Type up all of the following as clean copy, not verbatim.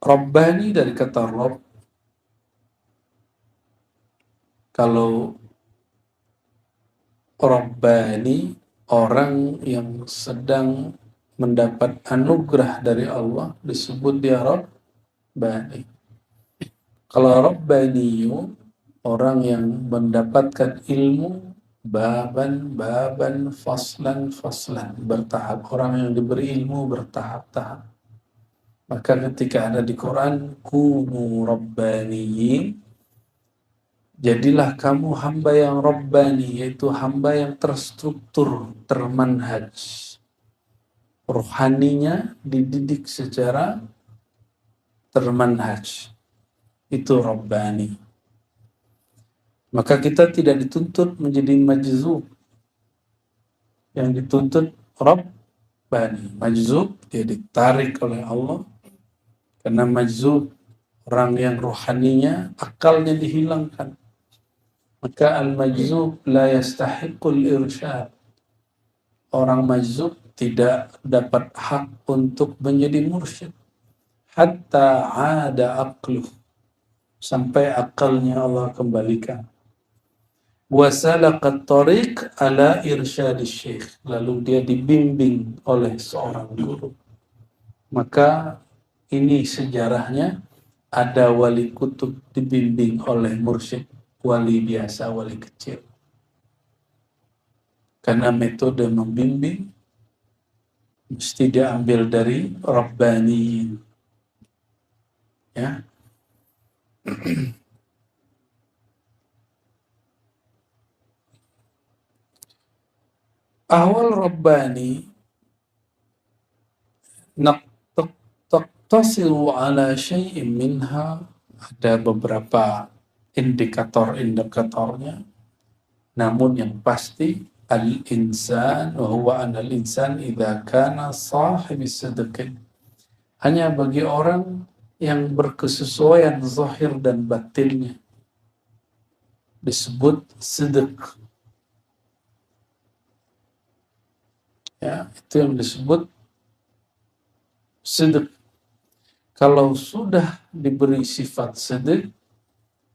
Rabbani dari kata Rabb. Kalau Rabbani, orang yang sedang mendapat anugerah dari Allah, disebut dia Rabbani. Kalau Rabbaniyu, orang yang mendapatkan ilmu baban, faslan, bertahap. Orang yang diberi ilmu bertahap-tahap. Maka ketika ada di Quran, kunu rabbaniyin, jadilah kamu hamba yang rabbani, yaitu hamba yang terstruktur, termanhaj. Rohaninya dididik secara termanhaj. Itu rabbani. Maka kita tidak dituntut menjadi majzub. Yang dituntut rabbani. Majzub, dia ditarik oleh Allah. Karena majzub, orang yang rohaninya, akalnya dihilangkan. Maka al-majzub la yastahiqul irsyad. Orang majzub tidak dapat hak untuk menjadi mursyid. Hatta ada aqluh. Sampai akalnya Allah kembalikan. Wasalaqat tariq ala irsyadis syekh. Lalu dia dibimbing oleh seorang guru. Maka ini sejarahnya, ada wali kutub dibimbing oleh mursyid, wali biasa, wali kecil. Karena metode membimbing mesti diambil dari Rabbani. Ya. Ahwal Rabbani taqtasiru ala syai'in minha, ada beberapa indikator-indikatornya, namun yang pasti al-insan wa huwa anal insan idza kana sahibis sidqin, hanya bagi orang yang berkesesuaian zahir dan batinnya disebut sidq. Ya, itu yang disebut sidq. Kalau sudah diberi sifat sidq,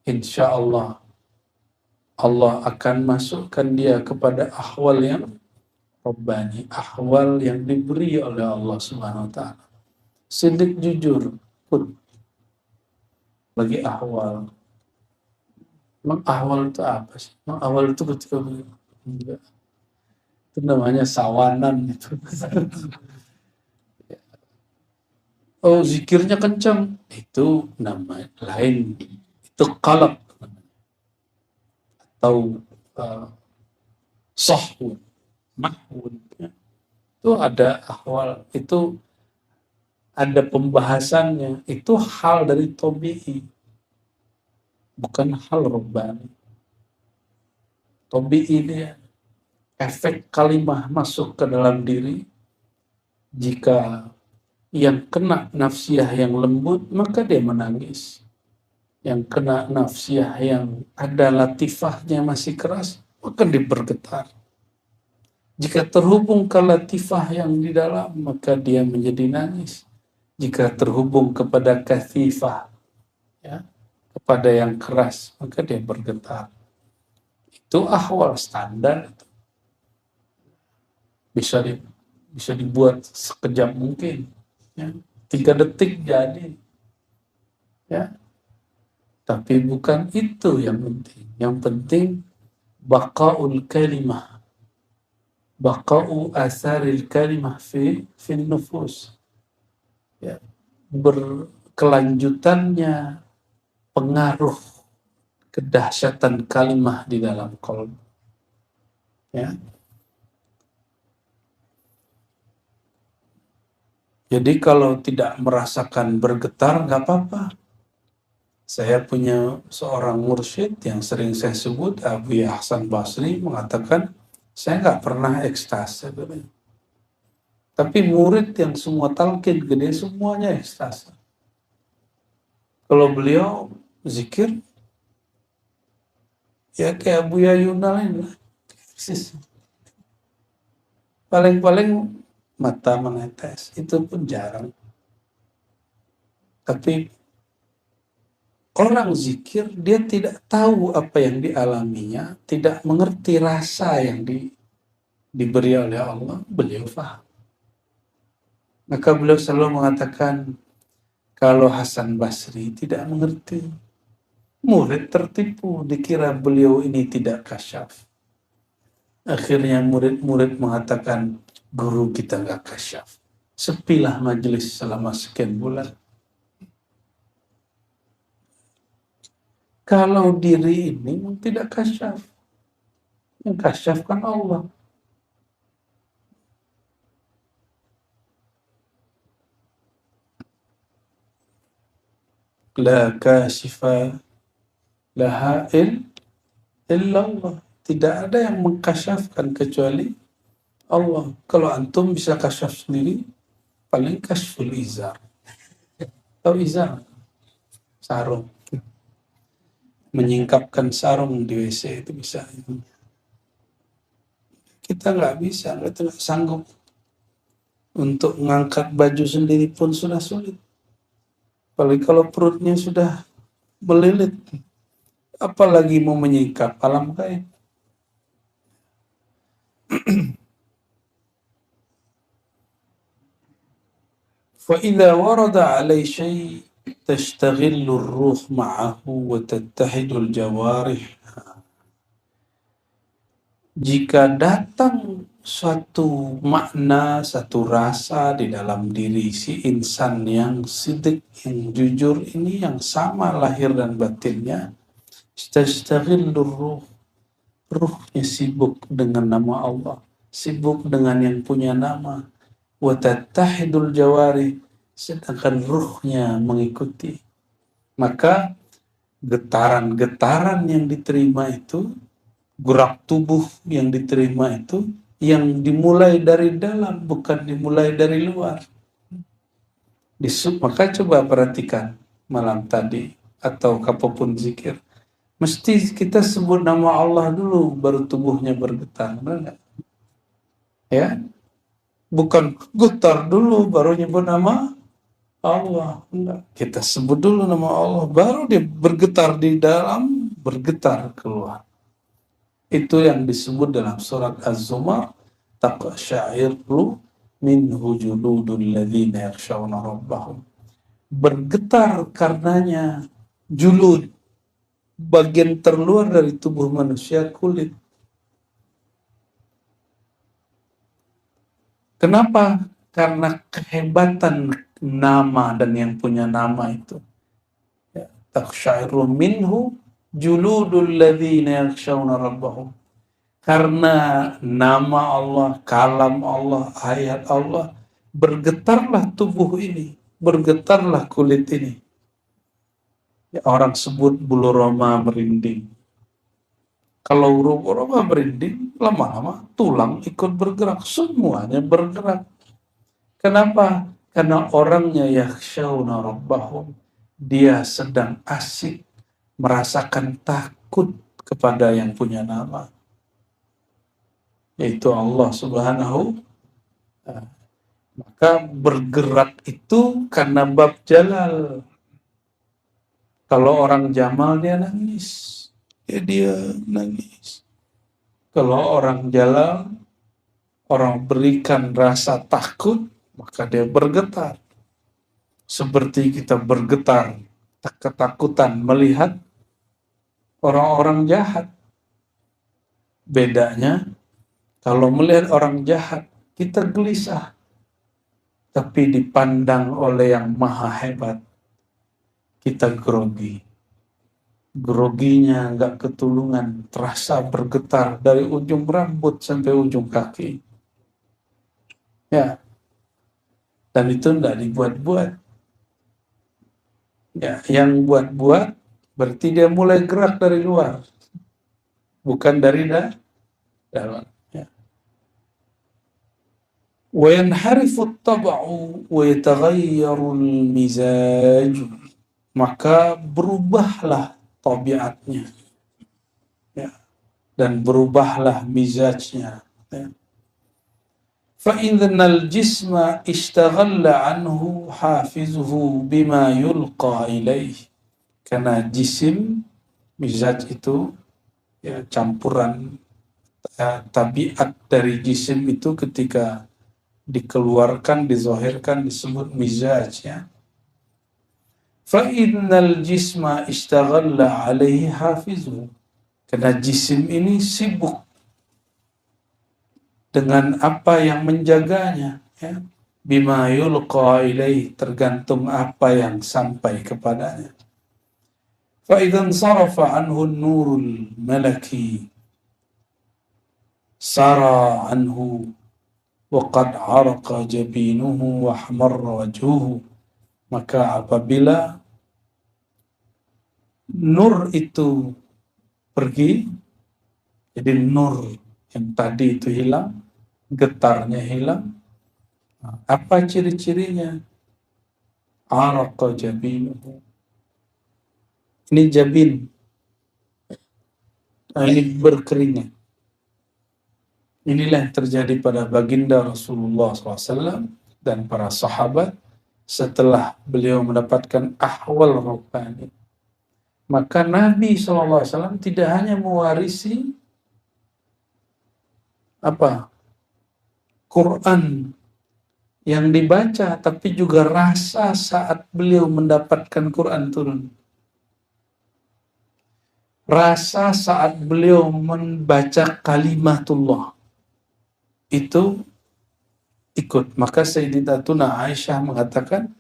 insya Allah Allah akan masukkan dia kepada ahwal yang Rabbani, ahwal yang diberi oleh Allah Subhanahu wa taala. Sidq, jujur pun bagi ahwal. Memang ahwal itu apa sih? Memang ahwal itu ketika enggak. Itu namanya sawanan itu. Oh, zikirnya kencang, itu nama lain. Itu qalab atau sahwun, mahwun. Ya. Itu ada ahwal, itu ada pembahasannya. Itu hal dari tabi'i, bukan hal rabbani. Tabi'i dia, efek kalimah masuk ke dalam diri. Jika yang kena nafsiyah yang lembut, maka dia menangis. Yang kena nafsiyah yang ada latifahnya masih keras, maka dia bergetar. Jika terhubung ke latifah yang di dalam, maka dia menjadi nangis. Jika terhubung kepada kathifah, ya, kepada yang keras, maka dia bergetar. Itu ahwal standar. Bisa dibuat sekejap mungkin. Ya. 3 detik jadi. Ya. Tapi bukan itu yang penting. Yang penting baqa'ul kalimah. Baqa'u asaril kalimah fi nufus. Ya. Berkelanjutannya pengaruh kedahsyatan kalimah di dalam qalb. Ya. Jadi kalau tidak merasakan bergetar, nggak apa-apa. Saya punya seorang mursyid yang sering saya sebut, Abu Hasan Basri, mengatakan, saya nggak pernah ekstase. Tapi murid yang semua talqin gede, semuanya ekstase. Kalau beliau zikir, ya kayak Buya Yunal ini. Paling-paling mata menetes, itu pun jarang. Tapi orang zikir, dia tidak tahu apa yang dialaminya, tidak mengerti rasa yang diberi oleh Allah, beliau faham. Maka beliau selalu mengatakan, kalau Hasan Basri tidak mengerti, murid tertipu, dikira beliau ini tidak kasyaf. Akhirnya murid-murid mengatakan, guru kita nggak kasyaf. Sepilah majelis selama sekian bulan. Kalau diri ini tidak kasyaf, yang kasyaf kan Allah. La kashifa laha illallah. Tidak ada yang mengkasyafkan kecuali Allah. Kalau antum bisa kasyaf sendiri, paling kasyful izar. Tahu izar? Sarung. Menyingkapkan sarung di WC itu bisa. Kita nggak bisa, kita nggak sanggup. Untuk mengangkat baju sendiri pun sudah sulit. Apalagi kalau perutnya sudah melilit. Apalagi mau menyingkap alam gaib. فإذا ورد عليه شيء تشتغل الروح معه وتتحد الجوارح. Jika datang suatu makna, satu rasa di dalam diri si insan yang sidik, yang jujur ini, yang sama lahir dan batinnya, tastaghillur ruh, ruhnya sibuk dengan nama Allah, sibuk dengan yang punya nama, wa tattahidul jawari, sedangkan ruhnya mengikuti. Maka getaran-getaran yang diterima itu, gerak tubuh yang diterima itu, yang dimulai dari dalam, bukan dimulai dari luar. Maka coba perhatikan malam tadi, atau apapun zikir, mesti kita sebut nama Allah dulu, baru tubuhnya bergetar, benar nggak? Ya, bukan getar dulu baru nyebut nama Allah. Enggak. Kita sebut dulu nama Allah, baru dia bergetar di dalam, bergetar keluar. Itu yang disebut dalam surat Az-Zumar, taqsha'iru minhu juludul ladzina yakhshawna rabbahum. Bergetar karenanya julud, bagian terluar dari tubuh manusia, kulit. Kenapa? Karena kehebatan nama dan yang punya nama itu. Taqsha'iru minhu juludul ladzina yakhshawna rabbahum. Karena nama Allah, kalam Allah, ayat Allah, bergetarlah tubuh ini, bergetarlah kulit ini. Ya, orang sebut bulu roma merinding. Kalau bulu roma merinding, lama-lama tulang ikut bergerak, semuanya bergerak. Kenapa? Karena orangnya yakhshawna rabbahum, dia sedang asik merasakan takut kepada yang punya nama, yaitu Allah Subhanahu. Maka bergerak itu karena bab jalal. Kalau orang jamal dia nangis, dia nangis. Kalau orang jalal, orang berikan rasa takut, maka dia bergetar. Seperti kita bergetar ketakutan melihat orang-orang jahat. Bedanya, kalau melihat orang jahat, kita gelisah. Tapi dipandang oleh yang maha hebat, kita grogi. Groginya nggak ketulungan, terasa bergetar dari ujung rambut sampai ujung kaki. Ya, dan itu nggak dibuat-buat. Ya, yang buat-buat berarti dia mulai gerak dari luar, bukan dari dalam. وَيَنْحَرِفُ الطَّبْعُ وَيَتَغَيَّرُ الْمِزَاجُ. Maka berubahlah tabiatnya, ya, dan berubahlah mizajnya, ya. فَإِذْنَ الْجِسْمَ اشْتَغَلَّ عَنْهُ حَافِظُهُ بِمَا يُلْقَى إِلَيْهِ. Karena jisim, mizaj itu ya campuran tabiat dari jisim itu ketika dikeluarkan, dizahirkan disebut mizaj ya. فَإِنَّ الْجِسْمَ اشْتَغَلَّ عَلَيْهِ حَافِظُهُ. Karena jisim ini sibuk dengan apa yang menjaganya ya. Bima yulqa ilaih, tergantung apa yang sampai kepadanya. فَإِذَنْ صَرَفَ عَنْهُ النُّورُ الْمَلَكِي سَرَى عَنْهُ وَقَدْ عَرَقَ جَبِينُهُ وَحْمَرَّ وَجْهُهُ. Maka apabila nur itu pergi, jadi nur yang tadi itu hilang, getarnya hilang. Apa ciri-cirinya? Araqa jabinuhu. Ini jabin. Ini berkeringat. Inilah yang terjadi pada baginda Rasulullah SAW dan para sahabat setelah beliau mendapatkan ahwal rabbani. Maka Nabi SAW tidak hanya mewarisi Quran yang dibaca, tapi juga rasa saat beliau mendapatkan Quran turun. Rasa saat beliau membaca kalimatullah itu ikut. Maka Sayyidatuna Aisyah mengatakan,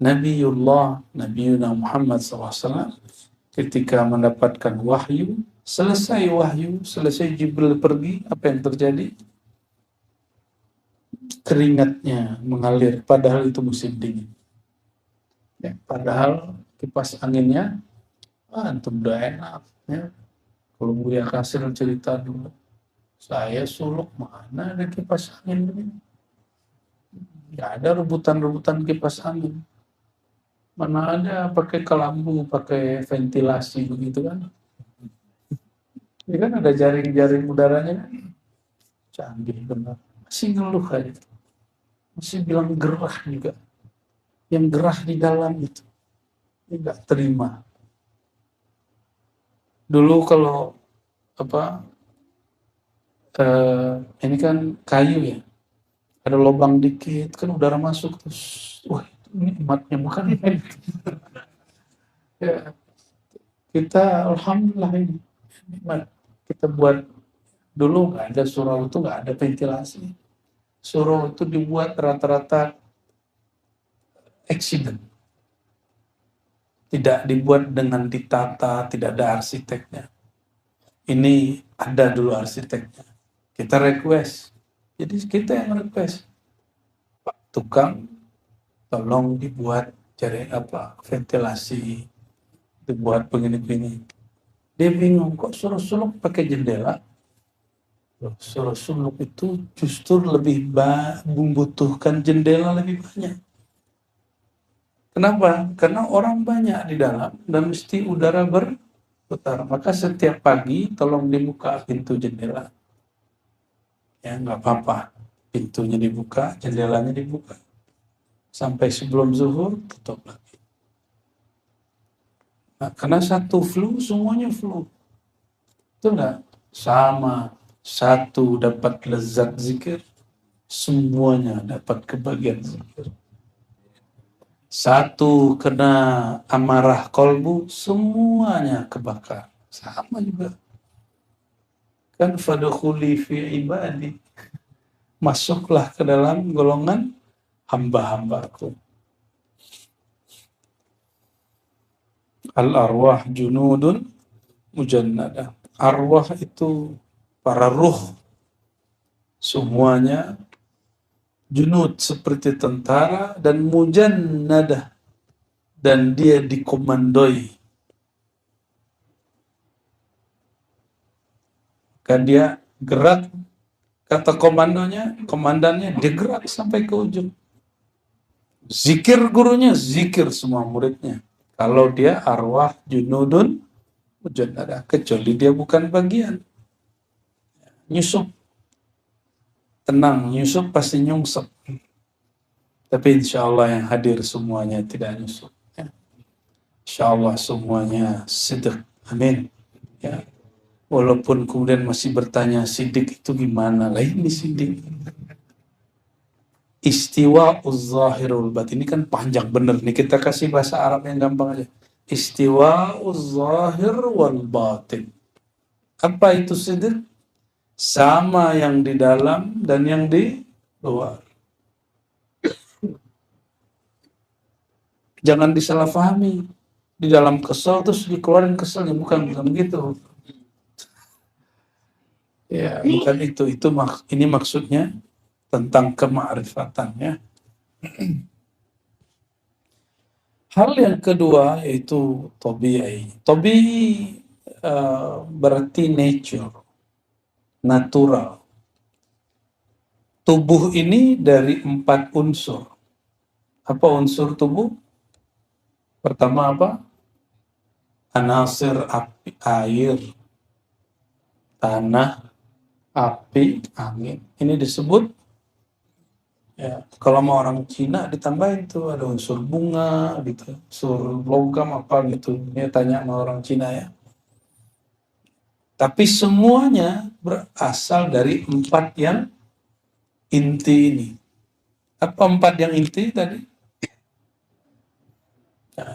Nabiuna Muhammad SAW ketika mendapatkan wahyu, selesai Jibril pergi, apa yang terjadi? Keringatnya mengalir, padahal itu musim dingin. Ya, padahal kipas anginnya, antum udah enak. Ya. Kalau Buya Kasir cerita dulu, saya suluk mana ada kipas angin begini? Nggak ada rebutan-rebutan kipas angin. Mana ada pakai kelambu, pakai ventilasi begitu kan? Ini kan ada jaring-jaring udaranya kan? Canggih benar. Masih ngeluh aja. Masih bilang gerah juga. Yang gerah di dalam itu. Ini nggak terima. Dulu kalau ini kan kayu ya. Ada lubang dikit, kan udara masuk terus. Wah, ini nikmatnya bukan main. Ya, kita alhamdulillah ini nikmat. Kita buat dulu nggak ada surau itu, nggak ada ventilasi. Surau itu dibuat rata-rata accident. Tidak dibuat dengan ditata, tidak ada arsiteknya. Ini ada dulu arsiteknya. Kita request. Jadi kita yang request. Pak tukang, tolong dibuat ventilasi, dibuat begini-begini. Dia bingung, kok suruh suluk pakai jendela? Suruh suluk itu justru lebih membutuhkan jendela lebih banyak. Kenapa? Karena orang banyak di dalam dan mesti udara berputar. Maka setiap pagi tolong dibuka pintu jendela. Ya nggak apa-apa, pintunya dibuka, jendelanya dibuka. Sampai sebelum zuhur tutup lagi. Nah, karena satu flu, semuanya flu. Itu enggak sama. Satu dapat lezat zikir, semuanya dapat kebahagiaan zikir. Satu kena amarah kolbu, semuanya kebakar. Sama juga. Kan fadkhuli fi ibadi. Masuklah ke dalam golongan hamba-hambaku. Al-arwah junudun mujannadah. Arwah itu para ruh. Semuanya junud seperti tentara dan mujannadah. Dan dia dikomandoi. Kan dia gerak, kata komandannya dia gerak sampai ke ujung. Zikir gurunya, zikir semua muridnya. Kalau dia arwah junudun mujannadah, kecuali dia bukan bagian. Nyusup. tenang, nyusup pasti nyungsep. Tapi insya Allah yang hadir semuanya tidak nyusup. Ya. Insya Allah semuanya sidq. Amin. Ya. Walaupun kemudian masih bertanya sidik itu gimana? Lah ini sidik. Istiwa uzzahirul batin. Ini kan panjang bener nih. Kita kasih bahasa Arab yang gampang aja. Istiwa uzzahir wal batin. Apa itu sidik? Sama yang di dalam dan yang di luar. Jangan disalahpahami. Di dalam kesel terus dikeluarin keselnya. Bukan begitu. Ya, bukan itu. Ini maksudnya tentang kemakrifatan ya. Hal yang kedua yaitu tabi'i. Tabi'i berarti nature, natural. Tubuh ini dari 4 unsur. Apa unsur tubuh? Pertama apa? Anasir api, air, tanah, api, angin. Ini disebut ya, kalau mau orang Cina ditambahin tuh ada unsur bunga gitu, unsur logam apa gitu. Dia tanya sama orang Cina ya. Tapi semuanya berasal dari 4 yang inti ini. Apa 4 yang inti tadi? Nah,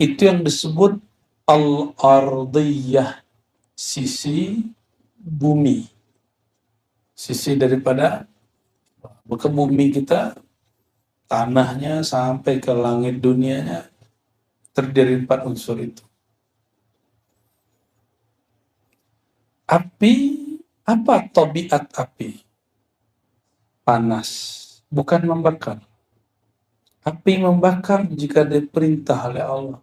itu yang disebut al-ardiyah, sisi bumi. Sisi daripada ke bumi kita, tanahnya sampai ke langit dunianya terdiri 4 unsur itu. Api, apa tabiat api? Panas, bukan membakar. Api membakar jika diperintah oleh Allah.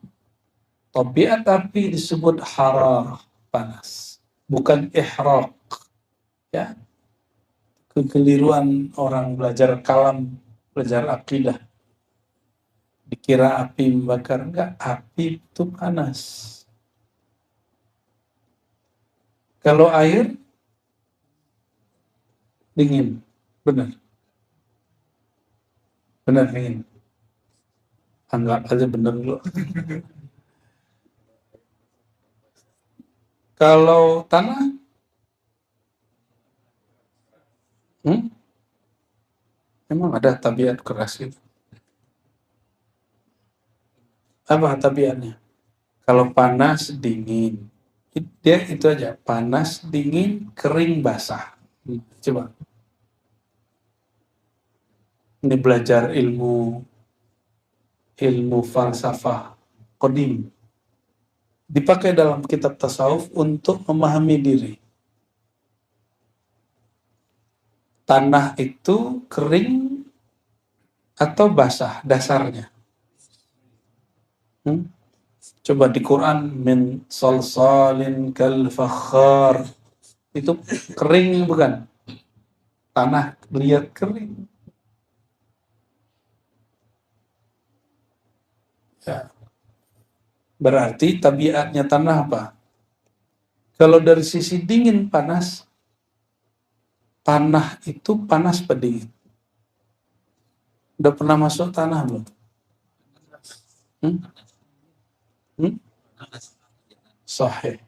Tabiat api disebut hararah, panas, bukan ihraq. Ya, kekeliruan orang belajar kalam, belajar akidah. Dikira api membakar, enggak, api itu panas. Kalau air dingin, benar. Benar dingin. Anggap aja benar dulu. Kalau tanah, memang ada tabiat keras gitu. Apa tabiatnya? Kalau panas, dingin. Dia itu aja, panas, dingin, kering, basah. Coba. Ini belajar ilmu falsafah qadim. Dipakai dalam kitab tasawuf untuk memahami diri. Tanah itu kering atau basah dasarnya? Coba di Quran, min salsalin kal fakhar. Itu kering bukan? Tanah lihat kering. Ya. Berarti tabiatnya tanah apa? Kalau dari sisi dingin panas, tanah itu panas apa dingin? Udah pernah masuk tanah belum? Sahih.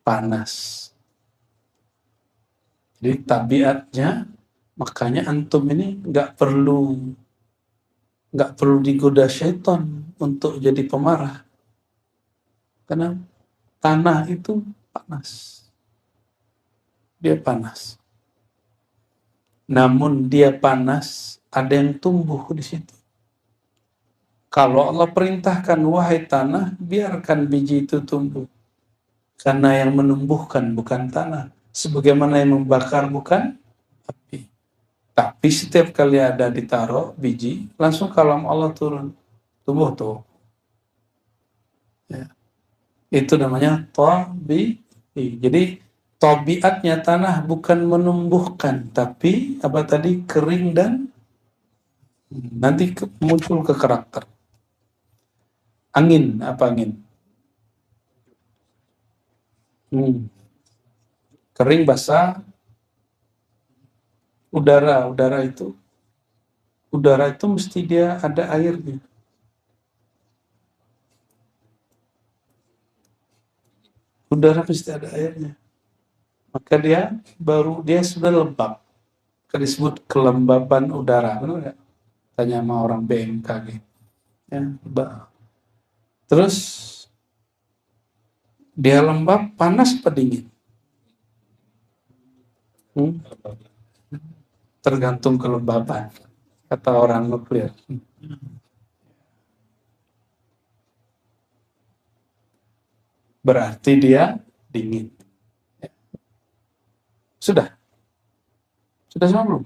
Panas. Jadi tabiatnya, makanya antum ini nggak perlu digoda syaitan untuk jadi pemarah. Karena tanah itu panas. Dia panas. Namun dia panas, ada yang tumbuh di situ. Kalau Allah perintahkan, wahai tanah, biarkan biji itu tumbuh. Karena yang menumbuhkan bukan tanah. Sebagaimana yang membakar bukan api. Tapi setiap kali ada ditaruh biji, langsung kalam Allah turun. Tumbuh tuh. Ya. Itu namanya tabi'i. Jadi tabiatnya tanah bukan menumbuhkan, tapi apa tadi, kering dan nanti muncul ke karakter. Angin, apa angin? Kering basah, udara itu mesti dia ada airnya. Udara mesti ada airnya. Maka dia sudah lembab. Disebut kelembaban udara, benar nggak? Tanya sama orang BMKG. Ya, terus dia lembab, panas apa dingin? Tergantung kelembaban, kata orang nuklir. Berarti dia dingin. Sudah semua belum?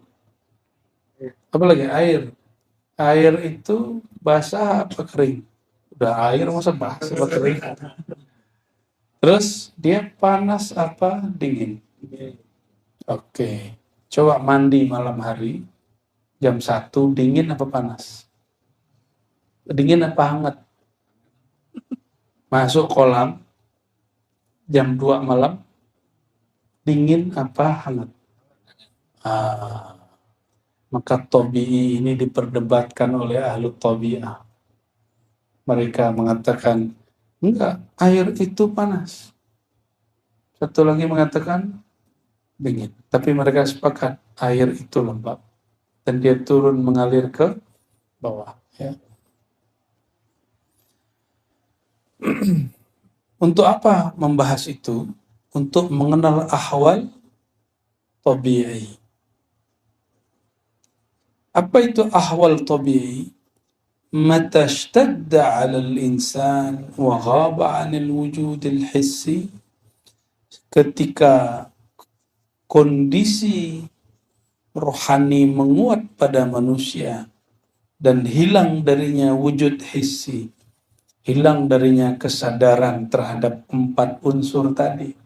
Apalagi air. Air itu basah apa kering? Udah air masa basah apa kering? Terus dia panas apa dingin? Oke. Coba mandi malam hari jam 1, dingin apa panas? Dingin apa hangat? Masuk kolam jam 2 malam, dingin apa hangat? Maka tabi'i ini diperdebatkan oleh ahlu tabi'ah. Mereka mengatakan, enggak, air itu panas. Satu lagi mengatakan dingin. Tapi mereka sepakat, air itu lembab. Dan dia turun mengalir ke bawah. Ya. Untuk apa membahas itu? Untuk mengenal ahwal tabi'i. Apa itu ahwal tabi'i? Mata ishtadda 'ala al-insan wa ghaba 'anil wujud al-hissi, ketika kondisi rohani menguat pada manusia dan hilang darinya wujud hissi, hilang darinya kesadaran terhadap 4 unsur tadi.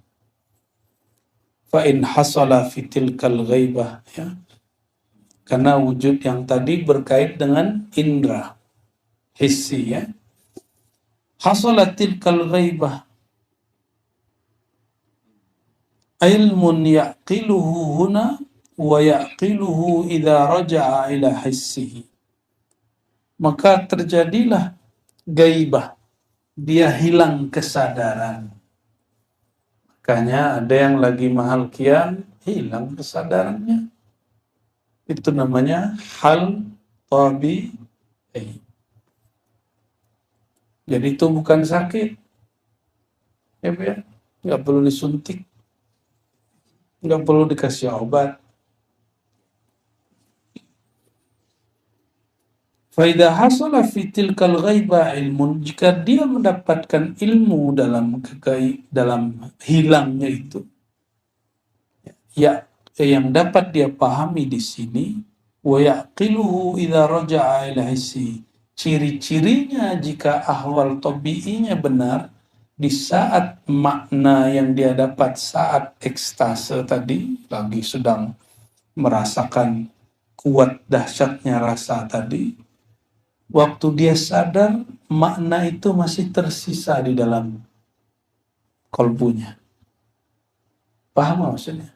Fa in hasala fi tilkal ghaibah, ya. Karena wujud yang tadi berkait dengan indra hissi, ya. Hasalat tilkal ghaibah ilmun yaqiluhu huna wa yaqiluhu idza raja'a ila hissihi. Maka terjadilah gaibah, dia hilang kesadaran. Makanya ada yang lagi mahal kian, hilang kesadarannya. Itu namanya hal tabi'i. Jadi itu bukan sakit. Ya, ya. Nggak perlu disuntik. Nggak perlu dikasih obat. Faida hasala fi tilkal ghaiba ilmun, jika dia mendapatkan ilmu dalam hilangnya itu, ya, yang dapat dia pahami di sini, wa yaqiluhu idza raja'a ila hissi. Ciri-cirinya jika ahwal tabi'inya benar, di saat makna yang dia dapat saat ekstase tadi, lagi sedang merasakan kuat dahsyatnya rasa tadi, waktu dia sadar, makna itu masih tersisa di dalam kolbunya. Paham maksudnya?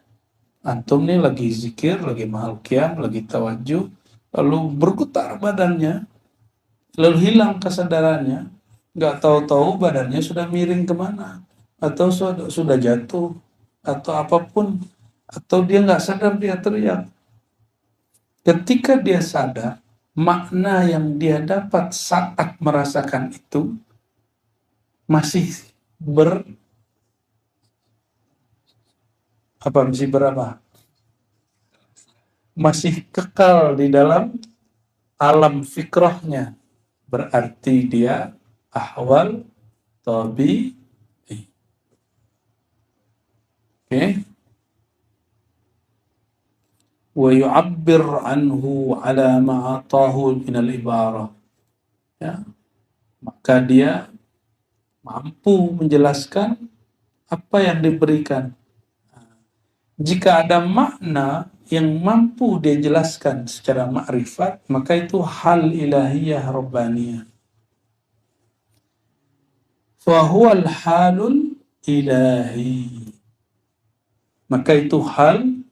Antum nih lagi zikir, lagi mahal qiyam, lagi tawajuh, lalu bergetar badannya, lalu hilang kesadarannya, nggak tahu-tahu badannya sudah miring kemana, atau sudah jatuh, atau apapun, atau dia nggak sadar dia teriak. Ketika dia sadar, makna yang dia dapat saat merasakan itu masih masih kekal di dalam alam fikrahnya. Berarti dia ahwal tabi'i. Oke. Wa yu'abbir anhu ala ma'atahu minal ibarah. Ya. Maka dia mampu menjelaskan apa yang diberikan. Jika ada makna yang mampu dia jelaskan secara ma'rifat, maka itu hal ilahiyah rabbaniyah. Fahuwal halul ilahi. Maka itu hal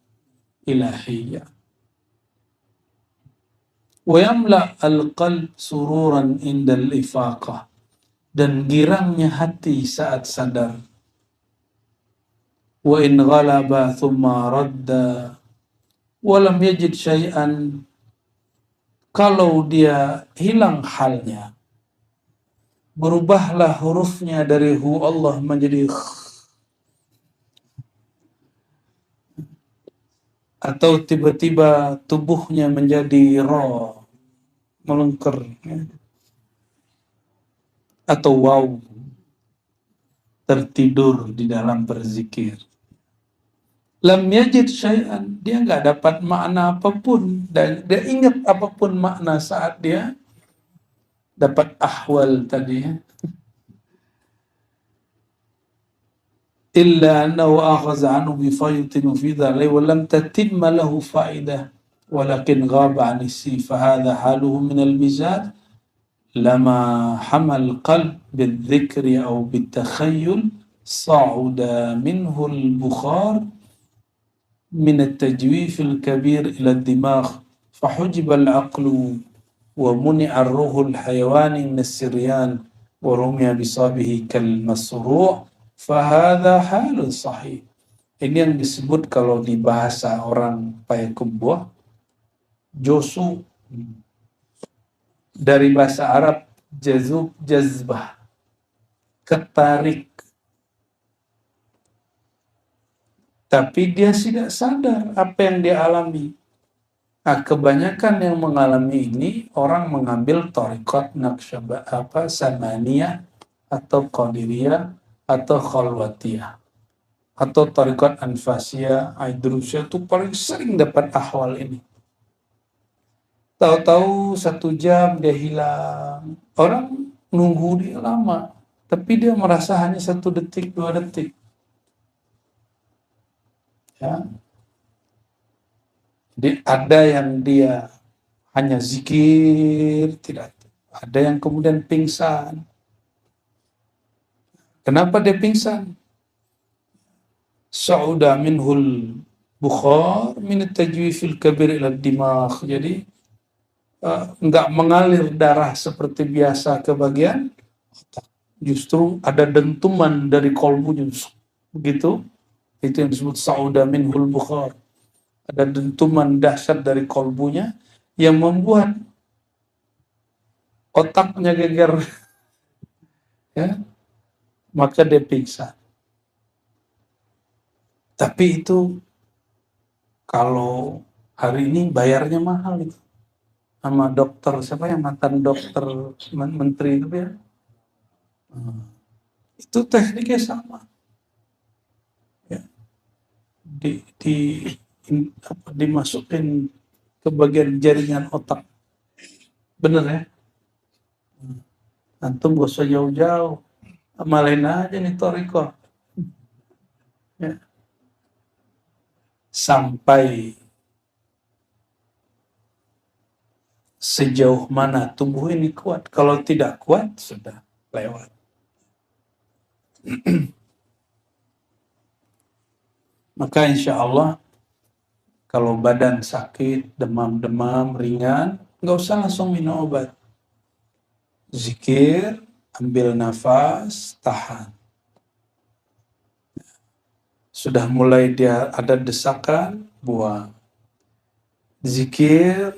ilahiyah. Wa yamla al-qalb sururan indal ifaqah, dan girangnya hati saat sadar. Wa in ghalaba thumma radda wa lam yajid syai'an, kalau dia hilang halnya, berubahlah hurufnya dari hu Allah menjadi kh, atau tiba-tiba tubuhnya menjadi ra, melengker, atau waw, tertidur di dalam berzikir. Lam yajid syai'an, dia nggak dapat makna apapun, dan dia ingat apapun makna saat dia dapat ahwal tadi. Illa annahu akhaza anhu bifaytin fidha wa lam tatimma lahu fa'idah walakin ghaba anisi, fahadha haluhu min al-mizaj lama hamal qalb bil-dhikri aw bil-takhayyul sa'uda minhu al-bukhar min at-tajwif al-kabir ila ad-dimagh fahujiba al-aqlu wa muni'a ar-ruhu al-hayawani min as-siryan wa rumiya bisabihi kal-masru' fahadha halun sahih. Ini yang disebut kalau di bahasa orang Payakumbuh josu, dari bahasa Arab jazub, jazbah, ketarik, tapi dia tidak sadar apa yang dia alami. Nah, kebanyakan yang mengalami ini orang mengambil thariqat Naqsyabandiyah, Samaniyah atau Qadiriyah atau Khalwatiyah atau thariqat Anfasiyah, Aidrusiyah, itu paling sering dapat ahwal ini. Tahu-tahu 1 jam dia hilang, orang nunggu dia lama, tapi dia merasa hanya 1 detik, 2 detik. Ya. Jadi ada yang dia hanya zikir, tidak. Ada yang kemudian pingsan. Kenapa dia pingsan? Sa'uda minhul bukhar min at-tajwifil kabir ila dimagh. Jadi enggak mengalir darah seperti biasa ke bagian otak. Justru ada dentuman dari kolbunya. Begitu. Itu yang disebut sa'uda minhul bukhar. Ada dentuman dahsyat dari kolbunya yang membuat otaknya geger, ya, maka dia pingsan. Tapi itu kalau hari ini bayarnya mahal itu, sama dokter siapa yang mantan dokter menteri itu ya, itu tekniknya sama, ya. Dimasukin ke bagian jaringan otak, bener ya. Antum gak usah jauh-jauh, amalin aja nih thariqah, ya. Sampai sejauh mana tubuh ini kuat. Kalau tidak kuat, sudah lewat. Maka insya Allah, kalau badan sakit, demam-demam ringan, nggak usah langsung minum obat. Zikir, ambil nafas, tahan. Sudah mulai dia ada desakan, buang. Zikir,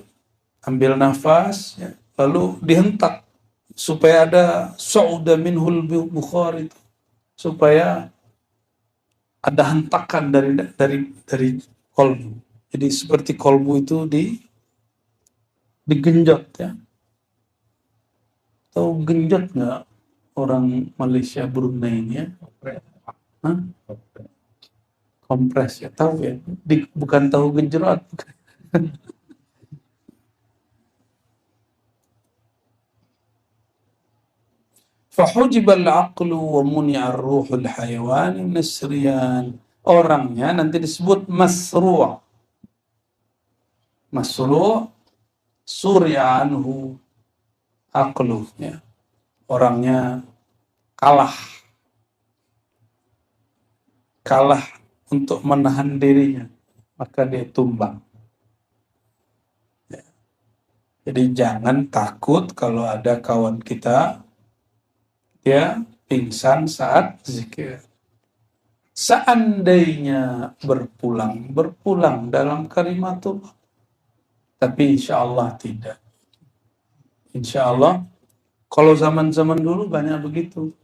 ambil nafas, ya, lalu dihentak supaya ada sa'uda minhul bukhar itu, supaya ada hentakan dari kolbu. Jadi seperti kolbu itu digenjot, ya. Tahu genjot nggak orang Malaysia Brunei ini, ya? Hah? Kompres, ya, tahu ya. Bukan tahu genjerot. Fahujibal aqlu wa muni'ar ruhul hayawani nasriyan. Orangnya nanti disebut masru'. Masru' surya anhu aqlu, ya. Orangnya kalah untuk menahan dirinya, maka dia tumbang. Jadi jangan takut kalau ada kawan kita dia pingsan saat zikir. Seandainya berpulang dalam kalimatullah. Tapi insya Allah tidak. Insya Allah, kalau zaman-zaman dulu banyak begitu.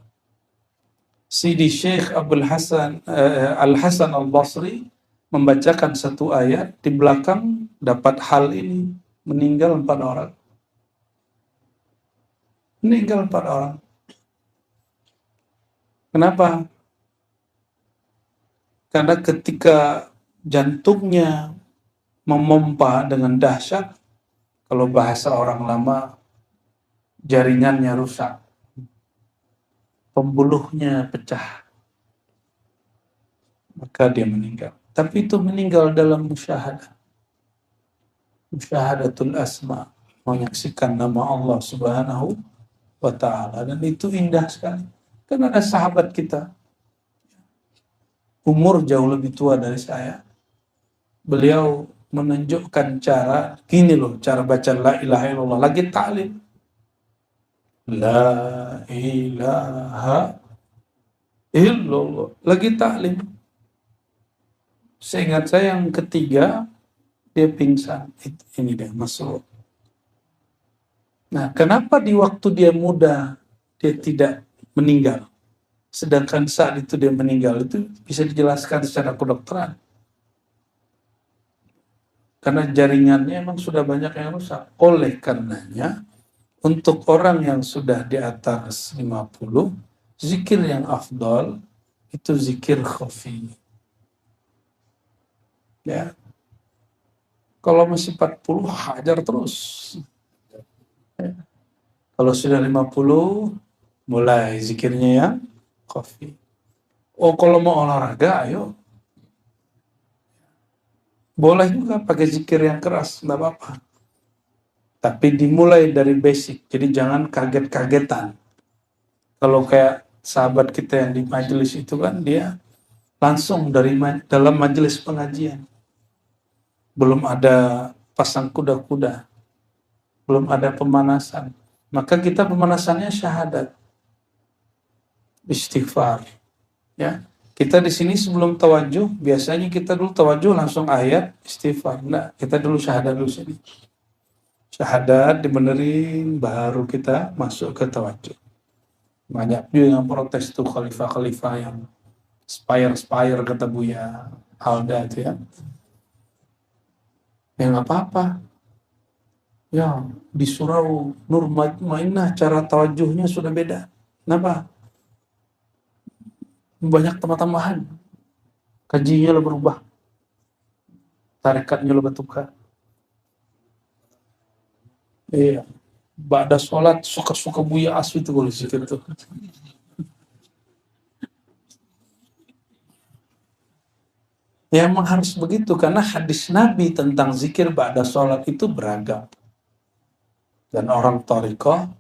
Sidi Syekh Abdul Hasan Al-Hasan Al-Basri membacakan satu ayat, di belakang dapat hal ini, meninggal 4 orang. Meninggal 4 orang. Kenapa? Karena ketika jantungnya memompa dengan dahsyat, kalau bahasa orang lama, jaringannya rusak, pembuluhnya pecah, maka dia meninggal. Tapi itu meninggal dalam musyahadah. Musyahadatul asma, menyaksikan nama Allah Subhanahu wa ta'ala. Dan itu indah sekali. Kan ada sahabat kita, umur jauh lebih tua dari saya. Beliau menunjukkan cara, gini loh, cara baca la ilaha illallah. Lagi ta'lim. La ilaha illallah. Lagi ta'lim. Seingat saya yang ketiga, dia pingsan. Ini dia, masuk. Nah, kenapa di waktu dia muda, dia tidak meninggal? Sedangkan saat itu dia meninggal, itu bisa dijelaskan secara kedokteran. Karena jaringannya memang sudah banyak yang rusak. Oleh karenanya, untuk orang yang sudah di atas 50, zikir yang afdal, itu zikir khafi. Ya. Kalau masih 40, hajar terus. Ya. Kalau sudah 50, mulai zikirnya yang khafi. Oh, kalau mau olahraga, ayo. Boleh juga pakai zikir yang keras, enggak apa-apa. Tapi dimulai dari basic, jadi jangan kaget-kagetan. Kalau kayak sahabat kita yang di majelis itu kan, dia langsung dari dalam majelis pengajian. Belum ada pasang kuda-kuda, belum ada pemanasan. Maka kita pemanasannya syahadat, istighfar. Ya, kita di sini sebelum tawajuh, biasanya kita dulu tawajuh langsung ayat istighfar. Nah, kita dulu syahadat dulu sini. Syahadat dibenerin, baru kita masuk ke tawajuh. Banyak juga yang protes tuh khalifah-khalifah yang spire kata Buya Alda itu ya. Ya nggak apa-apa. Ya, di surau Nur Mutmainnah cara tawajuhnya sudah beda. Kenapa? Banyak tambah-tambahan. Kajinya lo berubah. Tarikatnya lo bertukar. Iya. Ba'da sholat suka-suka Buya Aswi itu kalau zikir itu. Ya memang harus begitu karena hadis Nabi tentang zikir ba'da sholat itu beragam. Dan orang thariqah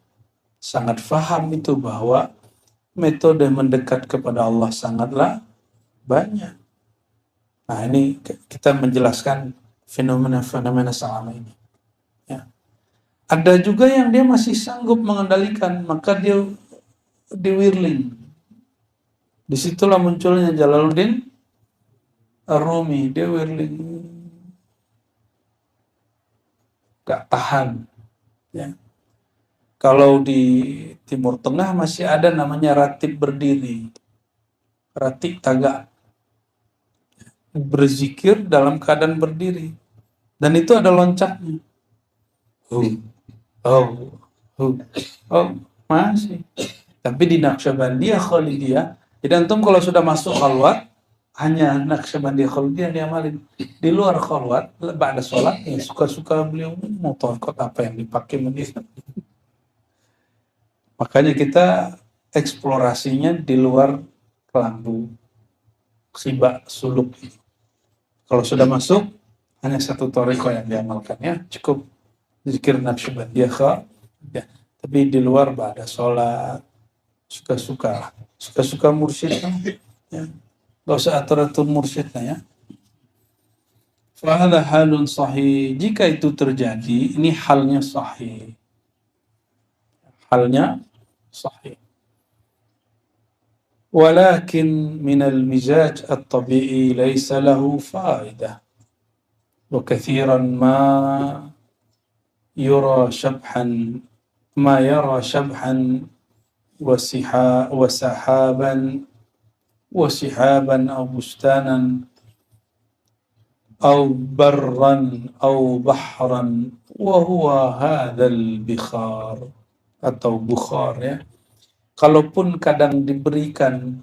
sangat faham itu bahwa metode mendekat kepada Allah sangatlah banyak. Nah ini kita menjelaskan fenomena-fenomena selama ini. Ya. Ada juga yang dia masih sanggup mengendalikan, maka dia diwirling. Disitulah munculnya Jalaluddin Ar-Rumi, dia wirling. Gak tahan. Ya. Kalau di Timur Tengah masih ada namanya ratib berdiri. Ratib tagak. Berzikir dalam keadaan berdiri. Dan itu ada loncatnya. Masih. Tapi di Naqsyabandiyah Khalidiyah, jadi antum kalau sudah masuk khalwat, hanya Naqsyabandiyah Khalidiyah diamalin. Di luar khalwat, ba'da sholat, ya suka-suka beliau mau torkot apa yang dipakai menit. Makanya kita eksplorasinya di luar kelambu, khibah, suluk. Kalau sudah masuk, hanya satu thariqah yang diamalkan ya, cukup zikir Naqsyabandiyah ya. Tapi di luar ba'da sholat, suka-suka mursyid ya. Gak usah atur-atur mursyidnya ya. Fahadha halun sahih. Jika itu terjadi, ini halnya sahih. Halnya sahih. Walakin minal mizaj at-tabi'i laysa lahu fa'idah. Wa kathiran yura syabhan ma yara syabhan وسحابا وسحابا أو بستانا أو برا أو بحرا وهو هذا البخار atau bukhar ya. Kalaupun kadang diberikan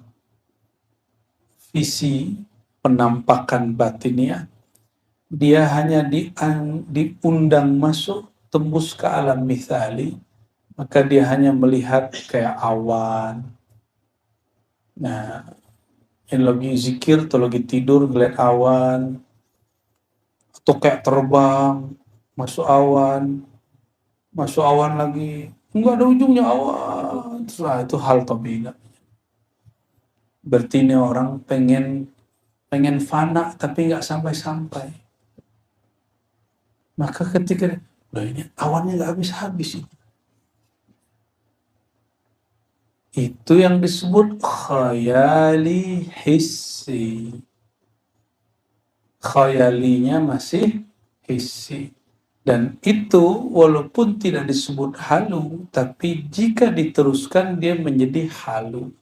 visi penampakan batinnya, dia hanya diundang masuk tembus ke alam mithali, maka dia hanya melihat kayak awan. Nah, yang lagi zikir atau lagi tidur ngeliat awan, atau kayak terbang masuk awan lagi, nggak ada ujungnya awan. Terus itu hal tabi'i. Berarti ini orang pengen fana tapi nggak sampai-sampai. Maka ketika ini awannya nggak habis-habis, itu yang disebut khayali hissi. Khayalinya masih hissi. Dan itu walaupun tidak disebut halu, tapi jika diteruskan dia menjadi halu.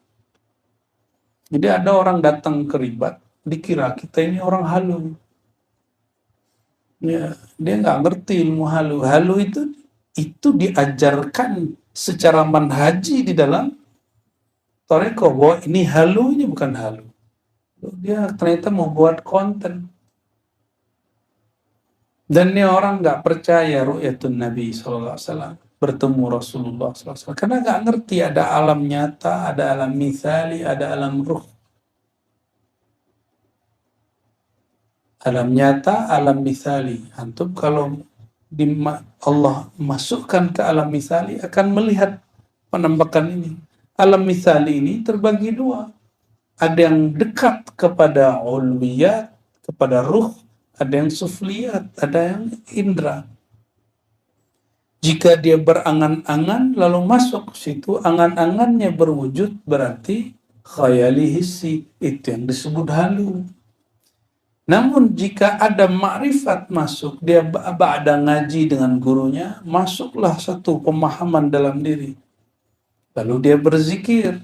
Jadi ada orang datang keribat, dikira kita ini orang halu. Ya, dia nggak ngerti ilmu halu. Halu itu diajarkan secara manhaji di dalam Toreko, bahwa ini halu, ini bukan halu. Dia ternyata mau buat konten. Dan ini orang nggak percaya ru'yatun Nabi SAW, bertemu Rasulullah SAW. Karena nggak ngerti ada alam nyata, ada alam mithali, ada alam ruh. Alam nyata, alam mithali. Antum kalau Allah masukkan ke alam mithali akan melihat penampakan ini. Alam mithali ini terbagi dua. Ada yang dekat kepada ulwiyat, kepada ruh, ada yang sufliyat, ada yang indra. Jika dia berangan-angan lalu masuk ke situ, angan-angannya berwujud, berarti khayali hissi, itu yang disebut halu. Namun jika ada ma'rifat masuk, dia ba'da ngaji dengan gurunya, masuklah satu pemahaman dalam diri. Lalu dia berzikir.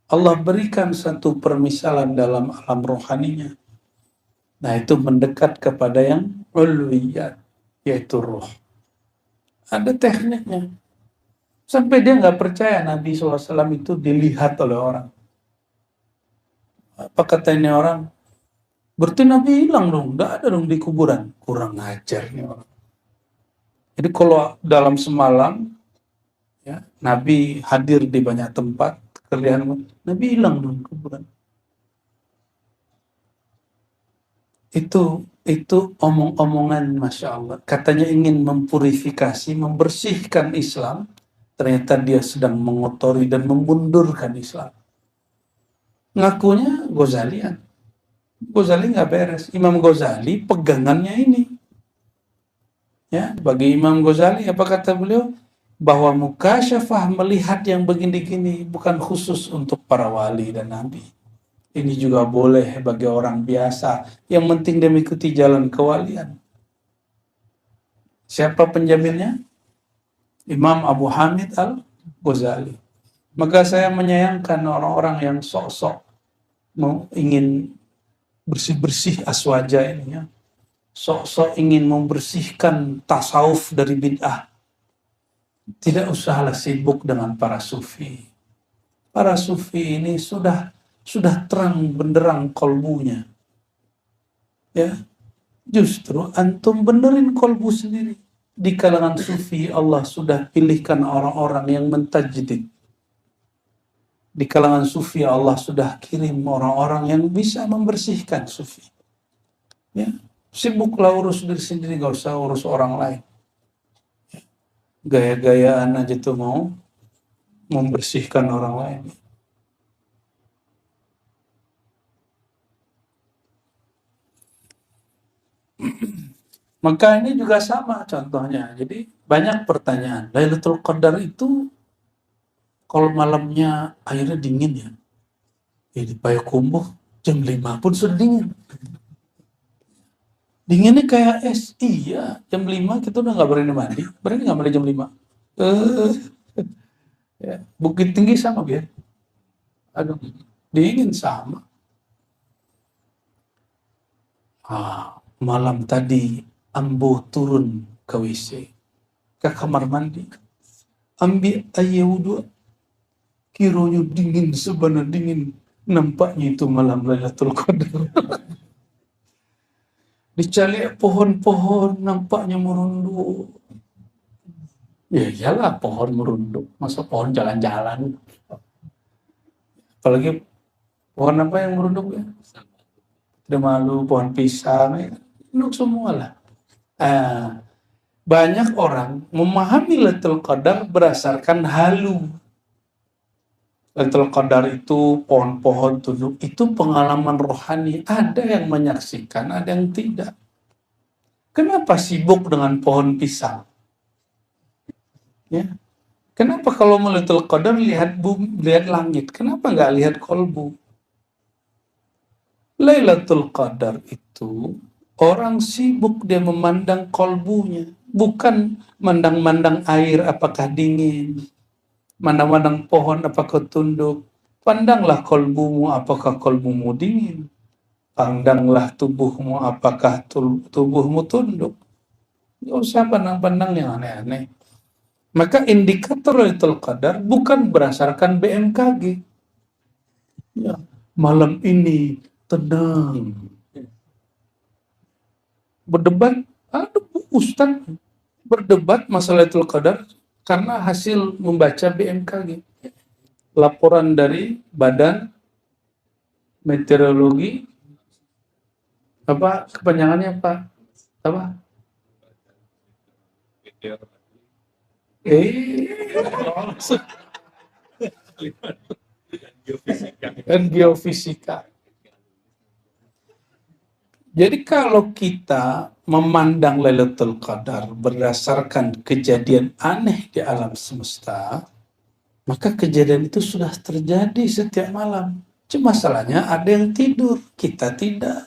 Allah berikan satu permisalan dalam alam rohaninya. Nah, itu mendekat kepada yang ulwiyat, yaitu roh. Ada tekniknya. Sampai dia nggak percaya Nabi SAW itu dilihat oleh orang. Apa kata ini orang? Berarti Nabi hilang dong, nggak ada dong di kuburan. Kurang ajar nih orang. Jadi kalau dalam semalam, ya, Nabi hadir di banyak tempat, kelihatan Nabi hilang dong kuburan. Itu omong-omongan Masya Allah. Katanya ingin mempurifikasi, membersihkan Islam. Ternyata dia sedang mengotori dan memundurkan Islam. Ngakunya Ghazalian. Ghazali nggak beres. Imam Ghazali pegangannya ini. Ya, bagi Imam Ghazali, apa kata beliau? Bahwa mukasyafah, melihat yang begini-gini, bukan khusus untuk para wali dan nabi. Ini juga boleh bagi orang biasa. Yang penting dia mengikuti jalan kewalian. Siapa penjaminnya? Imam Abu Hamid Al-Ghazali. Maka saya menyayangkan orang-orang yang sok-sok ingin bersih-bersih aswaja ini ya. Sok-sok ingin membersihkan tasawuf dari bid'ah. Tidak usahlah sibuk dengan para sufi. Para sufi ini sudah terang benderang kolbunya. Ya. Justru antum benerin kolbu sendiri. Di kalangan sufi Allah sudah pilihkan orang-orang yang mentajdid. Di kalangan sufi Allah sudah kirim orang-orang yang bisa membersihkan sufi. Ya, sibuklah urus diri sendiri, gak usah urus orang lain. Gaya-gayaan aja tuh mau membersihkan orang lain. Maka ini juga sama contohnya. Jadi banyak pertanyaan. Lailatul Qadar itu kalau malamnya airnya dingin ya. Di Payakumbuh jam 5 pun sudah dingin. Dinginnya kayak es. Iya, jam 5 kita udah nggak berani mandi. Berani nggak mandi jam 5? Eh, ya. Bukit Tinggi sama ya. Aduh, dingin sama. Malam tadi ambo turun ke WC, ke kamar mandi, ambil air wudhu, kiranya dingin, sebenarnya dingin. Nampaknya itu malam Lailatul Qadar. Dicari pohon-pohon, nampaknya merunduk. Ya iyalah pohon merunduk, masa pohon jalan-jalan. Apalagi pohon apa yang merunduk ya? Tidak malu, pohon pisang, ya. Merunduk semua lah. Banyak orang memahami Lailatul Qadar berdasarkan halu. Lailatul Qadar itu pohon-pohon tunduk, itu pengalaman rohani. Ada yang menyaksikan, ada yang tidak. Kenapa sibuk dengan pohon pisang? Ya. Kenapa kalau Lailatul Qadar lihat bumi, lihat langit? Kenapa nggak lihat kolbu? Lailatul Qadar itu orang sibuk dia memandang kolbunya, bukan mandang-mandang air apakah dingin, mandang-mandang pohon apakah tunduk. Pandanglah kolbumu apakah kolbumu dingin. Pandanglah tubuhmu apakah tubuhmu tunduk. Nggak usah pandang-pandang yang aneh-aneh. Maka indikator Lailatul Qadar bukan berdasarkan BMKG. Ya, malam ini tenang. Berdebat, Ustaz berdebat masalah Lailatul Qadar karena hasil membaca BMKG. Laporan dari Badan Meteorologi, apa kepanjangannya Pak? Apa? Dan geofisika. Jadi kalau kita memandang Lailatul Qadar berdasarkan kejadian aneh di alam semesta, maka kejadian itu sudah terjadi setiap malam. Cuma masalahnya ada yang tidur, kita tidak.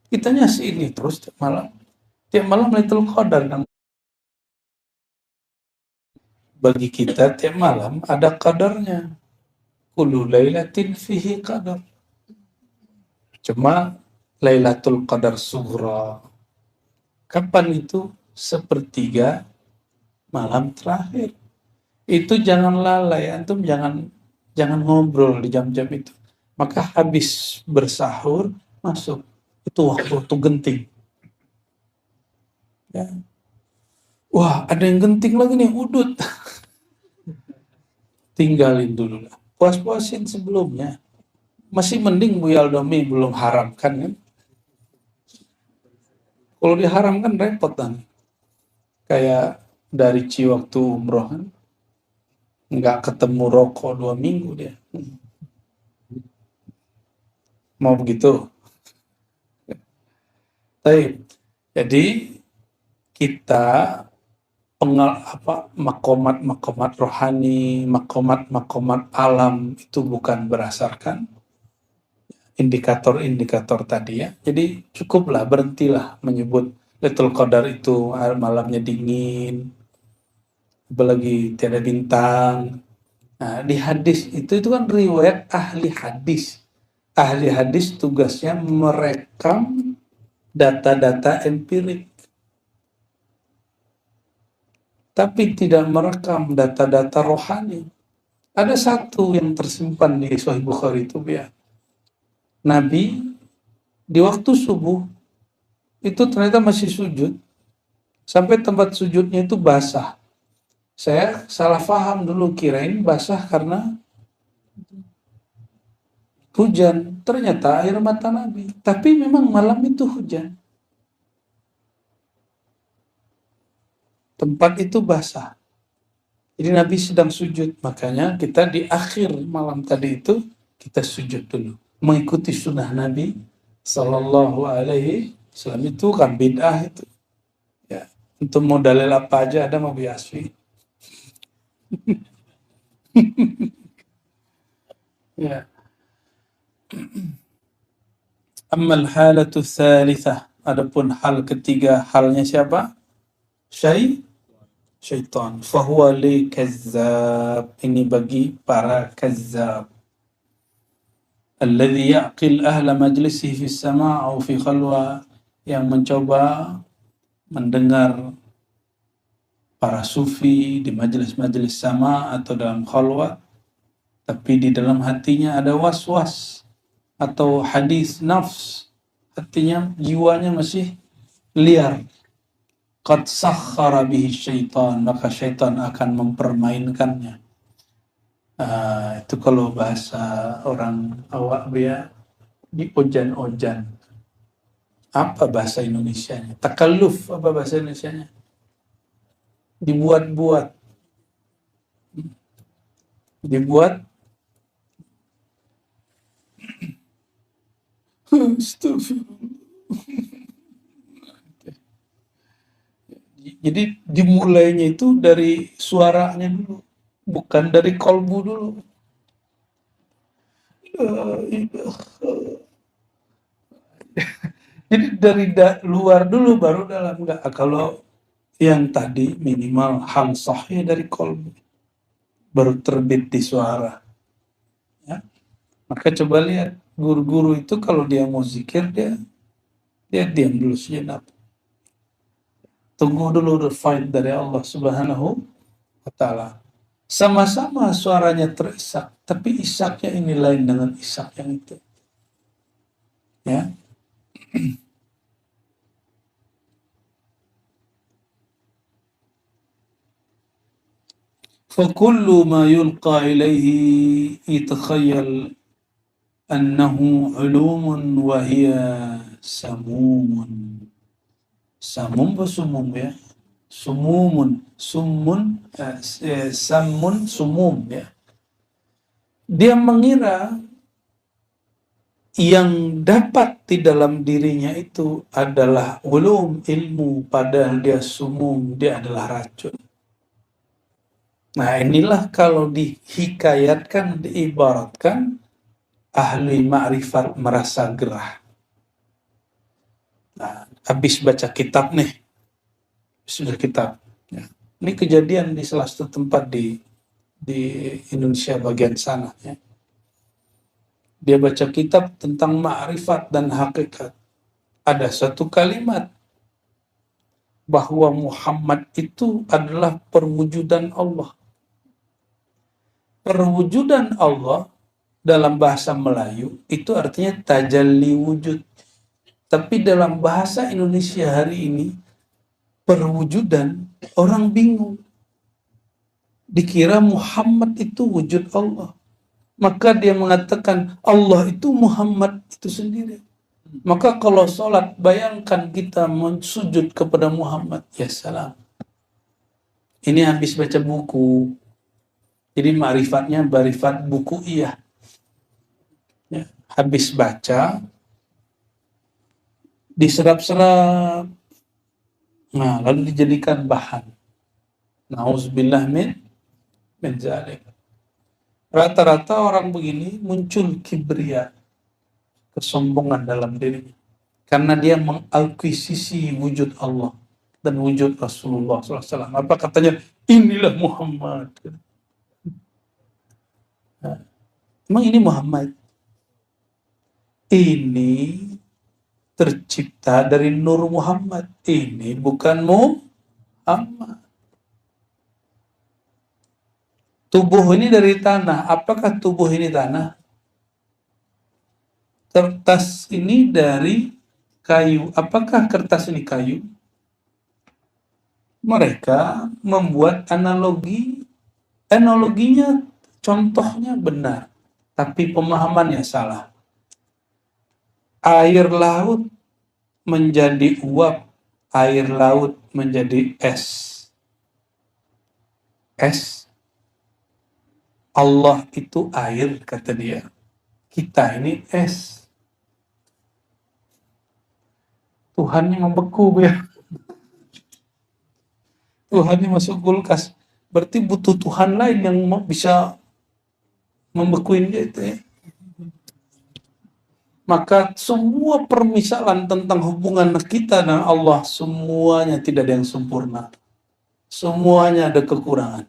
Kitanya sini terus tiap malam. Tiap malam Lailatul Qadar. Bagi kita tiap malam ada kadarnya. Kullu lailatin fihi qadar. Cuma Lailatul Qadar Sughra. Kapan itu? Sepertiga malam terakhir. Itu jangan lalai, antum jangan ngobrol di jam-jam itu. Maka habis bersahur masuk. Itu waktu genting. Ya. Wah, ada yang genting lagi nih, udut. Tinggalin dulu lah. Puas-puasin sebelumnya. Masih mending Bu Yaldomi belum haramkan kan. Kalau diharamkan repot kan. Kayak dari waktu umroh kan. Nggak ketemu rokok 2 minggu dia. Mau begitu? Jadi kita makomat rohani, makomat alam itu bukan berdasarkan indikator-indikator tadi ya. Jadi cukuplah, berhentilah menyebut Lailatul Qadar itu malamnya dingin, apalagi tiada bintang. Nah, di hadis itu kan riwayat ahli hadis. Ahli hadis tugasnya merekam data-data empirik. Tapi tidak merekam data-data rohani. Ada satu yang tersimpan di Sahih Bukhari itu ya. Nabi di waktu subuh itu ternyata masih sujud. Sampai tempat sujudnya itu basah. Saya salah paham dulu, kirain basah karena hujan. Ternyata air mata Nabi. Tapi memang malam itu hujan. Tempat itu basah. Jadi Nabi sedang sujud. Makanya kita di akhir malam tadi itu kita sujud dulu. Mengikuti sunnah Nabi Sallallahu Alaihi Islam itu kan bid'ah itu. Ya, untuk mau dalil apa aja ada mau biaswi. Ya. Ammal halatu tsalitsah. Adapun hal ketiga, halnya siapa? Syaitan. Fahuwa li kazzab. Ini bagi para kazzab. Alladhi ya'qil ahla majlisihi fi sama' au fi khalwa, yang mencoba mendengar para sufi di majelis-majelis sama atau dalam khalwat, tapi di dalam hatinya ada was-was atau hadis nafs, hatinya jiwanya masih liar. Qad sakhara bihi syaitan, maka syaitan akan mempermainkannya. Itu kalau bahasa orang awak ya, di ojan-ojan. Apa bahasa Indonesianya? Takalluf, apa bahasa Indonesianya? Dibuat-buat. Dibuat. Jadi dimulainya itu dari suaranya dulu, bukan dari kolbu dulu. Jadi dari luar dulu baru dalam. Enggak, kalau yang tadi minimal hamsahnya dari kolbu baru terbit di suara, ya. Maka coba lihat guru-guru itu kalau dia mau zikir, dia diam dulu sejenak, tunggu dulu fight dari Allah Subhanahu wa Ta'ala. Sama-sama suaranya terisak, tapi isaknya ini lain dengan isak yang itu, ya. فكل ما يلقى إليه يتخيل أنه علوم وهي سموم. Samum sumum, ya. Samun sumum, ya. Dia mengira yang dapat di dalam dirinya itu adalah ulum, ilmu, padahal dia sumum, dia adalah racun. Nah, inilah kalau dihikayatkan, diibaratkan, ahli ma'rifat merasa gerah. Nah, habis baca kitab nih, sudah kitab. Ya. Ini kejadian di salah satu tempat di Indonesia bagian sana. Ya. Dia baca kitab tentang ma'rifat dan hakikat. Ada satu kalimat bahwa Muhammad itu adalah perwujudan Allah. Perwujudan Allah dalam bahasa Melayu itu artinya tajalli wujud. Tapi dalam bahasa Indonesia hari ini, perwujudan, orang bingung. Dikira Muhammad itu wujud Allah. Maka dia mengatakan Allah itu Muhammad itu sendiri. Maka kalau sholat, bayangkan kita sujud kepada Muhammad. Ya salam. Ini habis baca buku. Jadi ma'rifatnya ma'rifat buku, iya. Ya, habis baca, diserap-serap. Nah, lalu dijadikan bahan. Nauzubillah min zalik. Rata-rata orang begini muncul kibria, kesombongan dalam dirinya. Karena dia mengakuisisi wujud Allah dan wujud Rasulullah SAW. Apa katanya? Inilah Muhammad. Nah, emang ini Muhammad? Ini tercipta dari Nur Muhammad. Ini bukan Muhammad. Tubuh ini dari tanah. Apakah tubuh ini tanah? Kertas ini dari kayu. Apakah kertas ini kayu? Mereka membuat analoginya, contohnya benar, tapi pemahamannya salah. Air laut menjadi uap, air laut menjadi es. Es. Allah itu air, kata dia. Kita ini es. Tuhannya membeku ya. Tuhannya masuk kulkas. Berarti butuh Tuhan lain yang bisa membekuin dia itu ya. Maka semua permisalan tentang hubungan kita dengan Allah, semuanya tidak ada yang sempurna. Semuanya ada kekurangan.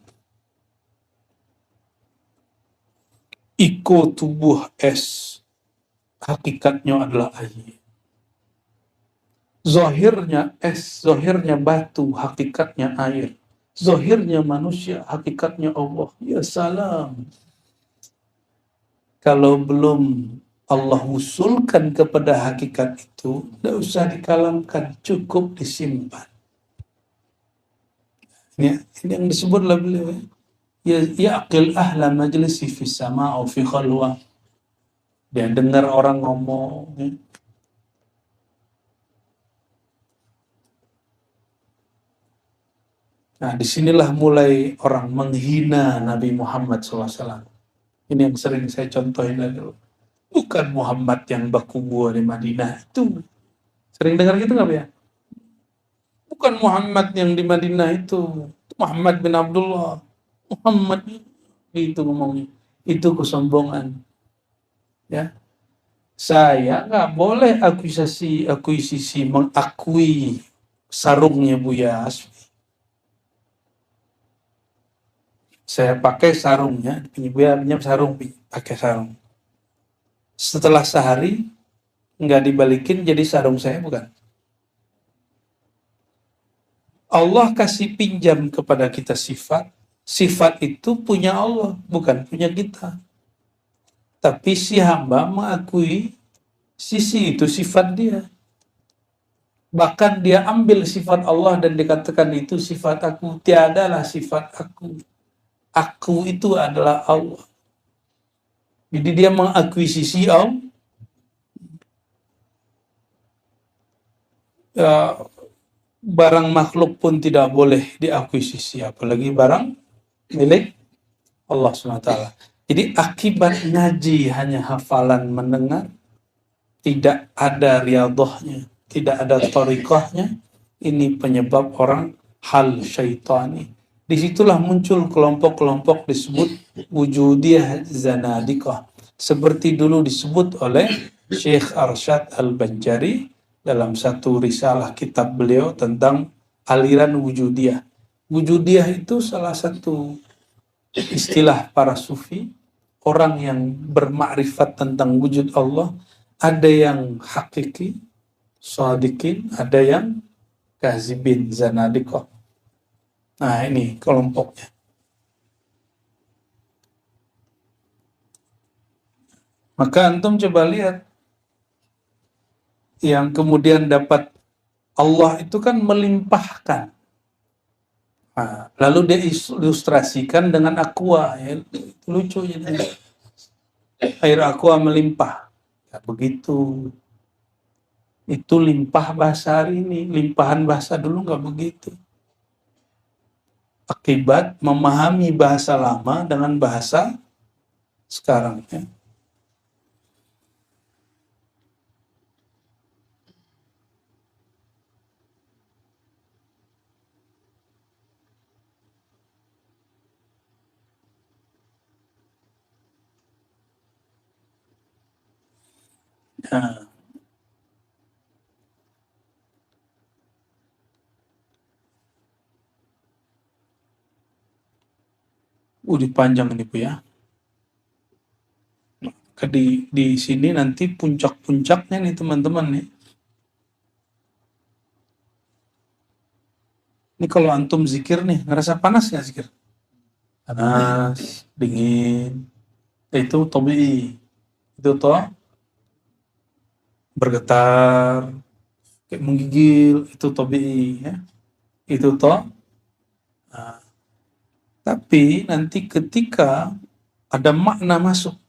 Iko tubuh es, hakikatnya adalah air. Zahirnya es, zahirnya batu, hakikatnya air. Zahirnya manusia, hakikatnya Allah. Ya salam. Kalau belum Allah usulkan kepada hakikat itu, tidak usah dikalamkan, cukup disimpan. Ini yang disebut oleh beliau. Ya yaqil ahla majlisi fi sama' atau fi khalwa. Dia dengar orang ngomong. Ya. Nah, disinilah mulai orang menghina Nabi Muhammad SAW. Ini yang sering saya contohin dulu. Bukan Muhammad yang baku gua di Madinah itu. Sering dengar gitu nggak ya? Bukan Muhammad yang di Madinah itu. Muhammad bin Abdullah. Muhammad itu ngomongnya. Itu kesombongan. Ya. Saya nggak boleh akuisisi mengakui sarungnya Buya Hasbi. Saya pakai sarungnya, pinjam sarung, pakai sarung. Setelah sehari nggak dibalikin jadi sarung saya, bukan. Allah kasih pinjam kepada kita sifat. Sifat itu punya Allah, bukan punya kita. Tapi si hamba mengakui sisi itu sifat dia. Bahkan dia ambil sifat Allah dan dikatakan itu sifat aku. Tiadalah sifat aku. Aku itu adalah Allah. Jadi dia mengakuisisi Allah. Ya, barang makhluk pun tidak boleh diakuisisi, apalagi barang milik Allah SWT. Jadi akibat ngaji hanya hafalan mendengar, tidak ada riyadhahnya, tidak ada thariqahnya, ini penyebab orang hal syaitani. Disitulah muncul kelompok-kelompok disebut wujudiyah zanadiqah. Seperti dulu disebut oleh Syekh Arsyad Al-Banjari dalam satu risalah kitab beliau tentang aliran wujudiyah. Wujudiyah itu salah satu istilah para sufi, orang yang bermakrifat tentang wujud Allah. Ada yang hakiki, shadiqin, ada yang kazibin, zanadiqah. Nah, ini kelompoknya. Maka antum coba lihat yang kemudian dapat Allah itu kan melimpahkan. Nah, lalu dia ilustrasikan dengan aqua, ya, lucu jadi. Air aqua melimpah. Ya, begitu. Itu limpah bahasa hari ini, limpahan bahasa dulu nggak begitu. Akibat memahami bahasa lama dengan bahasa sekarang. Ya. Nah, udah panjang ini Bu ya. Di sini nanti puncak-puncaknya nih teman-teman nih. Ini kalau antum zikir nih, ngerasa panas nggak zikir? Panas, dingin. Itu tobi. Itu toh bergetar, kayak menggigil, itu tobi ya. Itu toh. Nah, tapi nanti ketika ada makna masuk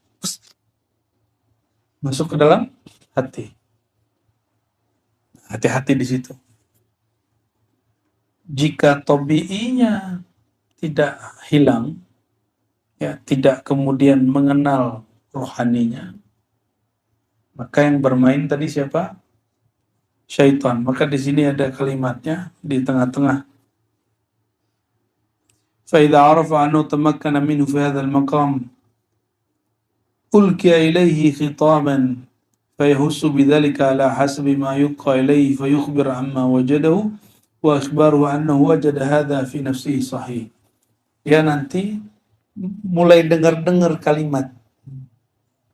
ke dalam hati. Hati-hati di situ. Jika tobi'inya tidak hilang, ya tidak kemudian mengenal rohaninya, maka yang bermain tadi siapa? syaitan. Maka di sini ada kalimatnya di tengah-tengah. فَإِذَا عَرَفَ أَنَّهُ تَمَكَّنَ مِنْهُ فِي هَذَا الْمَقَامِ أُلْقِيَ إِلَيْهِ خِطَابًا فَيَهُسُّ بِذَلِكَ عَلَى حَسَبِ مَا يُلْقَى إِلَيْهِ فَيُخْبِرُ عَمَّا وَجَدَهُ وَإِخْبَارُهُ أَنَّهُ وَجَدَ هَذَا فِي نَفْسِهِ صَحِيحٌ. Ya nanti mulai dengar-dengar kalimat,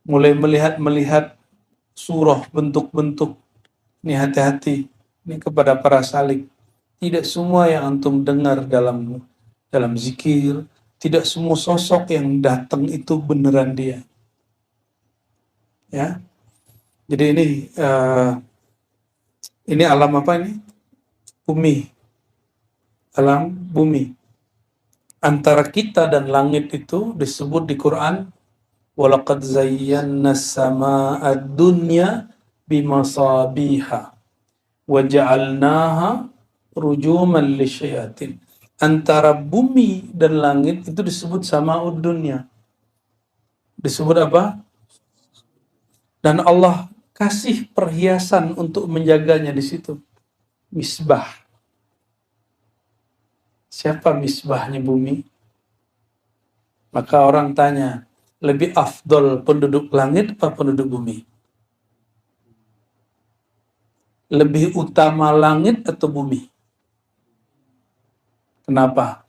mulai melihat surah, bentuk-bentuk. Ini hati-hati, ini kepada para salik. Tidak semua yang antum dengar dalam zikir, tidak semua sosok yang datang itu beneran dia. Ya, jadi ini alam apa ini? Bumi, alam bumi. Antara kita dan langit itu disebut di Quran, walaqad zayyana as-samaa'a ad-dunya bimasabiha wa ja'alnaha rujuman lisyayatin. Antara bumi dan langit itu disebut sama'ud dunya. Disebut apa? Dan Allah kasih perhiasan untuk menjaganya di situ. Misbah. Siapa misbahnya bumi? Maka orang tanya, lebih afdol penduduk langit apa penduduk bumi? Lebih utama langit atau bumi? Kenapa?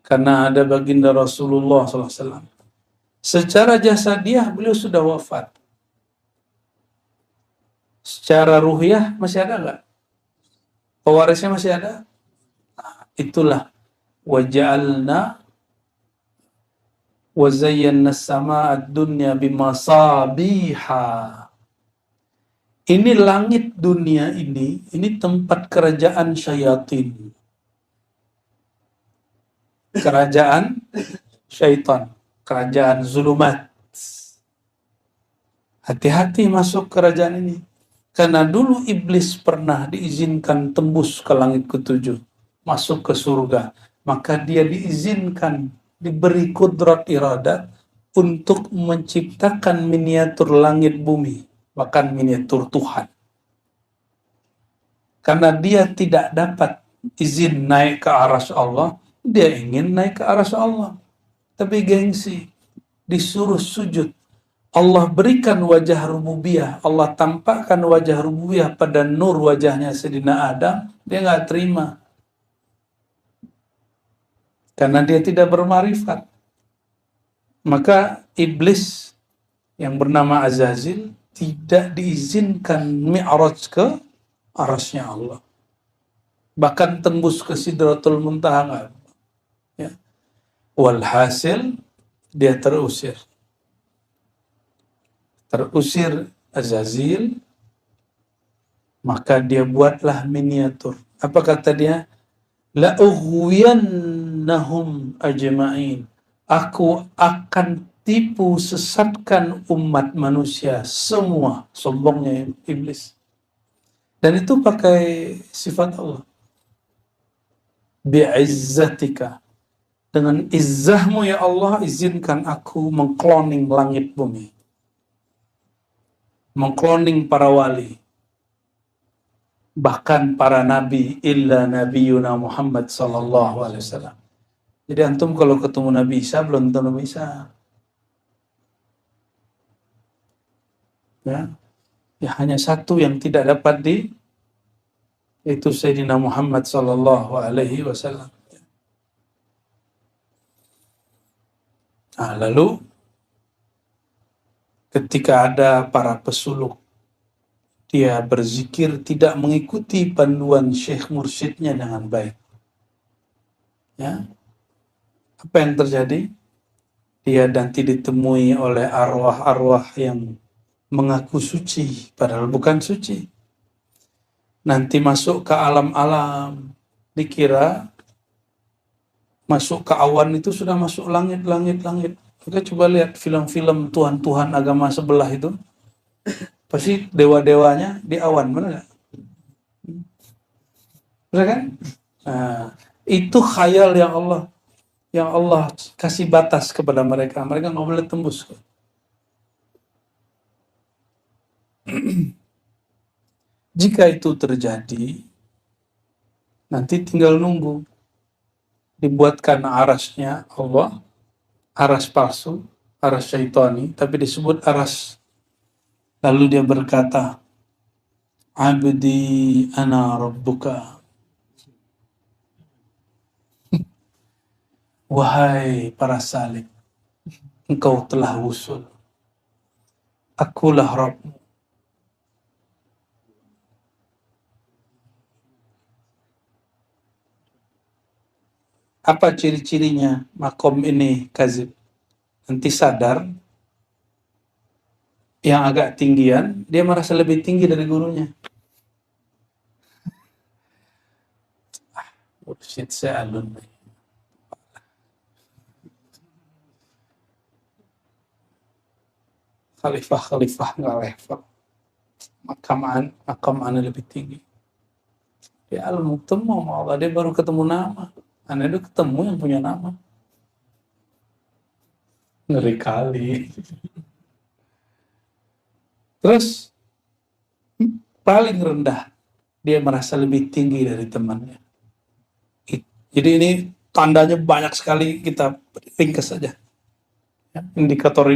Karena ada baginda Rasulullah SAW. Secara jasadiah beliau sudah wafat. Secara ruhiyah masih ada nggak? Pewarisnya masih ada? Itulah waja'alna wa zayyana as-samaa'a ad-dunya bimasabiha. Ini langit dunia ini tempat kerajaan syayatin. Kerajaan syaitan, kerajaan zulumat. Hati-hati masuk kerajaan ini. Karena dulu iblis pernah diizinkan tembus ke langit ketujuh, masuk ke surga. Maka dia diizinkan, diberi kudrat iradat untuk menciptakan miniatur langit bumi, bahkan miniatur Tuhan. Karena dia tidak dapat izin naik ke arsy Allah, dia ingin naik ke arsy Allah. Tapi gengsi, disuruh sujud. Allah berikan wajah rububiyah, Allah tampakkan wajah rububiyah pada nur wajahnya Sayyidina Adam, dia nggak terima. Karena dia tidak bermarifat. Maka iblis yang bernama Azazil tidak diizinkan mi'raj ke arasnya Allah. Bahkan tembus ke Sidratul Muntaha. Ya. Walhasil dia terusir Azazil, maka dia buatlah miniatur. Apa kata dia? La ughwiyannahum ajma'in. Aku akan tipu sesatkan umat manusia semua. Sombongnya iblis. Dan itu pakai sifat Allah. Bi'izzatika. Dengan izzahmu ya Allah, izinkan aku mengkloning langit bumi. Mengkloning para wali, bahkan para nabi, illa nabiyuna Muhammad sallallahu alaihi wasallam. Jadi antum kalau ketemu Nabi Isa belum tentu Nabi Isa. Ya hanya satu yang tidak dapat itu Sayyidina Muhammad sallallahu alaihi wasallam. Nah, lalu ketika ada para pesuluk, dia berzikir tidak mengikuti panduan syekh mursyidnya dengan baik. Ya. Apa yang terjadi? Dia nanti ditemui oleh arwah-arwah yang mengaku suci, padahal bukan suci. Nanti masuk ke alam-alam, dikira masuk ke awan itu sudah masuk langit. Kita coba lihat film-film Tuhan-Tuhan agama sebelah itu. Pasti dewa-dewanya di awan, benar nggak? Benar kan? Nah, itu khayal yang Allah kasih batas kepada mereka. Mereka nggak boleh tembus. Jika itu terjadi, nanti tinggal nunggu. Dibuatkan arasnya Allah, aras palsu, aras syaitani, tapi disebut aras. Lalu dia berkata, Abdi ana rabbuka. Wahai para salik, engkau telah wusul. Akulah Rabbmu. Apa ciri-cirinya makom ini kazib? Nanti sadar, yang agak tinggian, dia merasa lebih tinggi dari gurunya. Bullshit, saya alun. Khalifah nggak level. Makam ana lebih tinggi. Ya alun ketemu sama Allah, dia baru ketemu nama. Ana itu ketemu yang punya nama. Ngeri kali. Terus paling rendah, dia merasa lebih tinggi dari temannya. Jadi ini tandanya banyak sekali, kita ringkas saja. Ya, indikator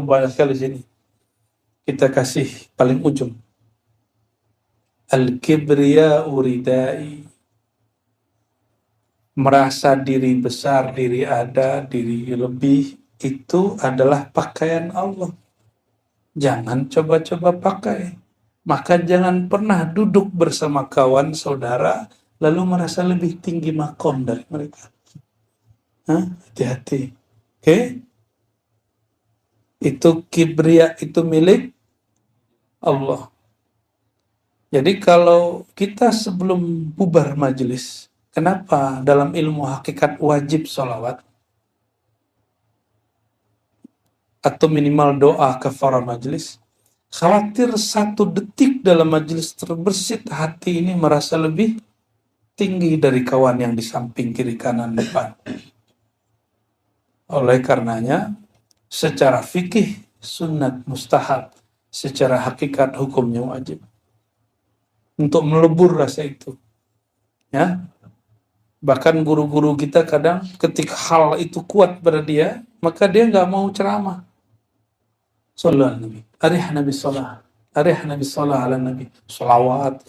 banyak sekali di sini. Kita kasih paling ujung. Al-kibriya uridai. Merasa diri besar, diri ada, diri lebih, itu adalah pakaian Allah. Jangan coba-coba pakai. Maka jangan pernah duduk bersama kawan, saudara, lalu merasa lebih tinggi makom dari mereka. Hati-hati. Oke? Itu kibriya, itu milik Allah. Jadi kalau kita sebelum bubar majelis, kenapa dalam ilmu hakikat wajib sholawat? Atau minimal doa kafarah majelis? Khawatir 1 detik dalam majelis terbersit, hati ini merasa lebih tinggi dari kawan yang di samping, kiri, kanan, depan. Oleh karenanya, secara fikih sunat mustahab, secara hakikat hukumnya wajib. Untuk melebur rasa itu. Ya. Bahkan guru-guru kita kadang ketika hal itu kuat pada dia, maka dia nggak mau ceramah. Sallallahu Nabi. Arih Nabi Salah. Arih Nabi Salah ala Nabi. Salawat.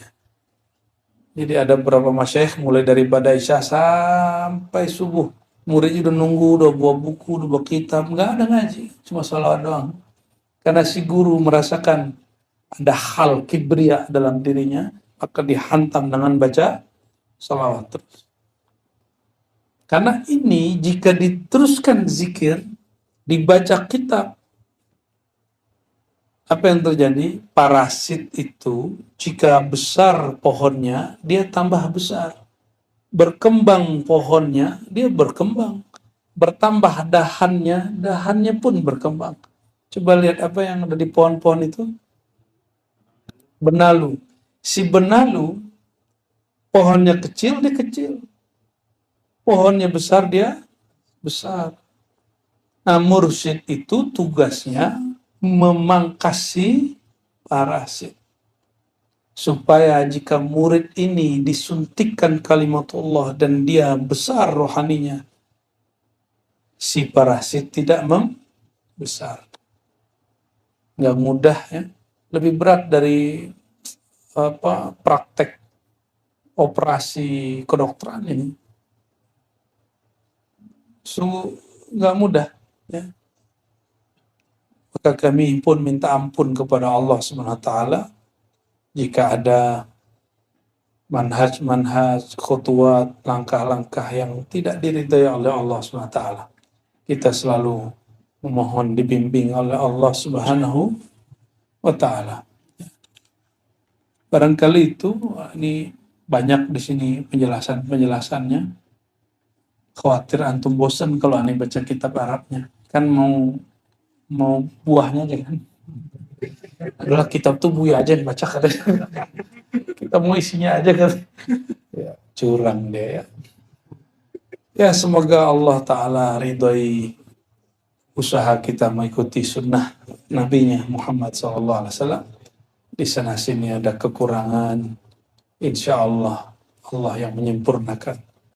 Jadi ada beberapa masyayikh mulai dari badai Isya sampai subuh. Muridnya udah nunggu, udah bawa buku, udah bawa kitab. Nggak ada ngaji. Cuma salawat doang. Karena si guru merasakan ada hal kibriya dalam dirinya, maka dihantam dengan baca salawat terus. Karena ini jika diteruskan zikir, dibaca kitab, apa yang terjadi? Parasit itu, jika besar pohonnya, dia tambah besar. Berkembang pohonnya, dia berkembang. Bertambah dahannya pun berkembang. Coba lihat apa yang ada di pohon-pohon itu. Benalu. Si benalu, pohonnya kecil, dia kecil. Pohonnya besar, dia besar. Nah, mursyid itu tugasnya memangkasi parasit. Supaya jika murid ini disuntikkan kalimat Allah dan dia besar rohaninya, si parasit tidak membesar. Nggak mudah ya. Lebih berat dari praktek operasi kedokteran ini. Nggak mudah ya. Maka kami pun minta ampun kepada Allah SWT jika ada manhaj, khutuwat, langkah-langkah yang tidak diridhai oleh Allah SWT. Kita selalu memohon dibimbing oleh Allah Subhanahu wa Ta'ala. Barangkali itu, ini banyak di sini penjelasannya. Khawatir antum bosan kalau aneh baca kitab Arabnya. Kan mau buahnya aja kan. Adalah kitab tuh buaya aja yang baca katanya. Kita mau isinya aja kan. Ya, curang deh ya. Ya, semoga Allah Ta'ala ridhai usaha kita mengikuti sunnah Nabi-Nya Muhammad SAW. di sana sini ada kekurangan, insya Allah Allah yang menyempurnakan.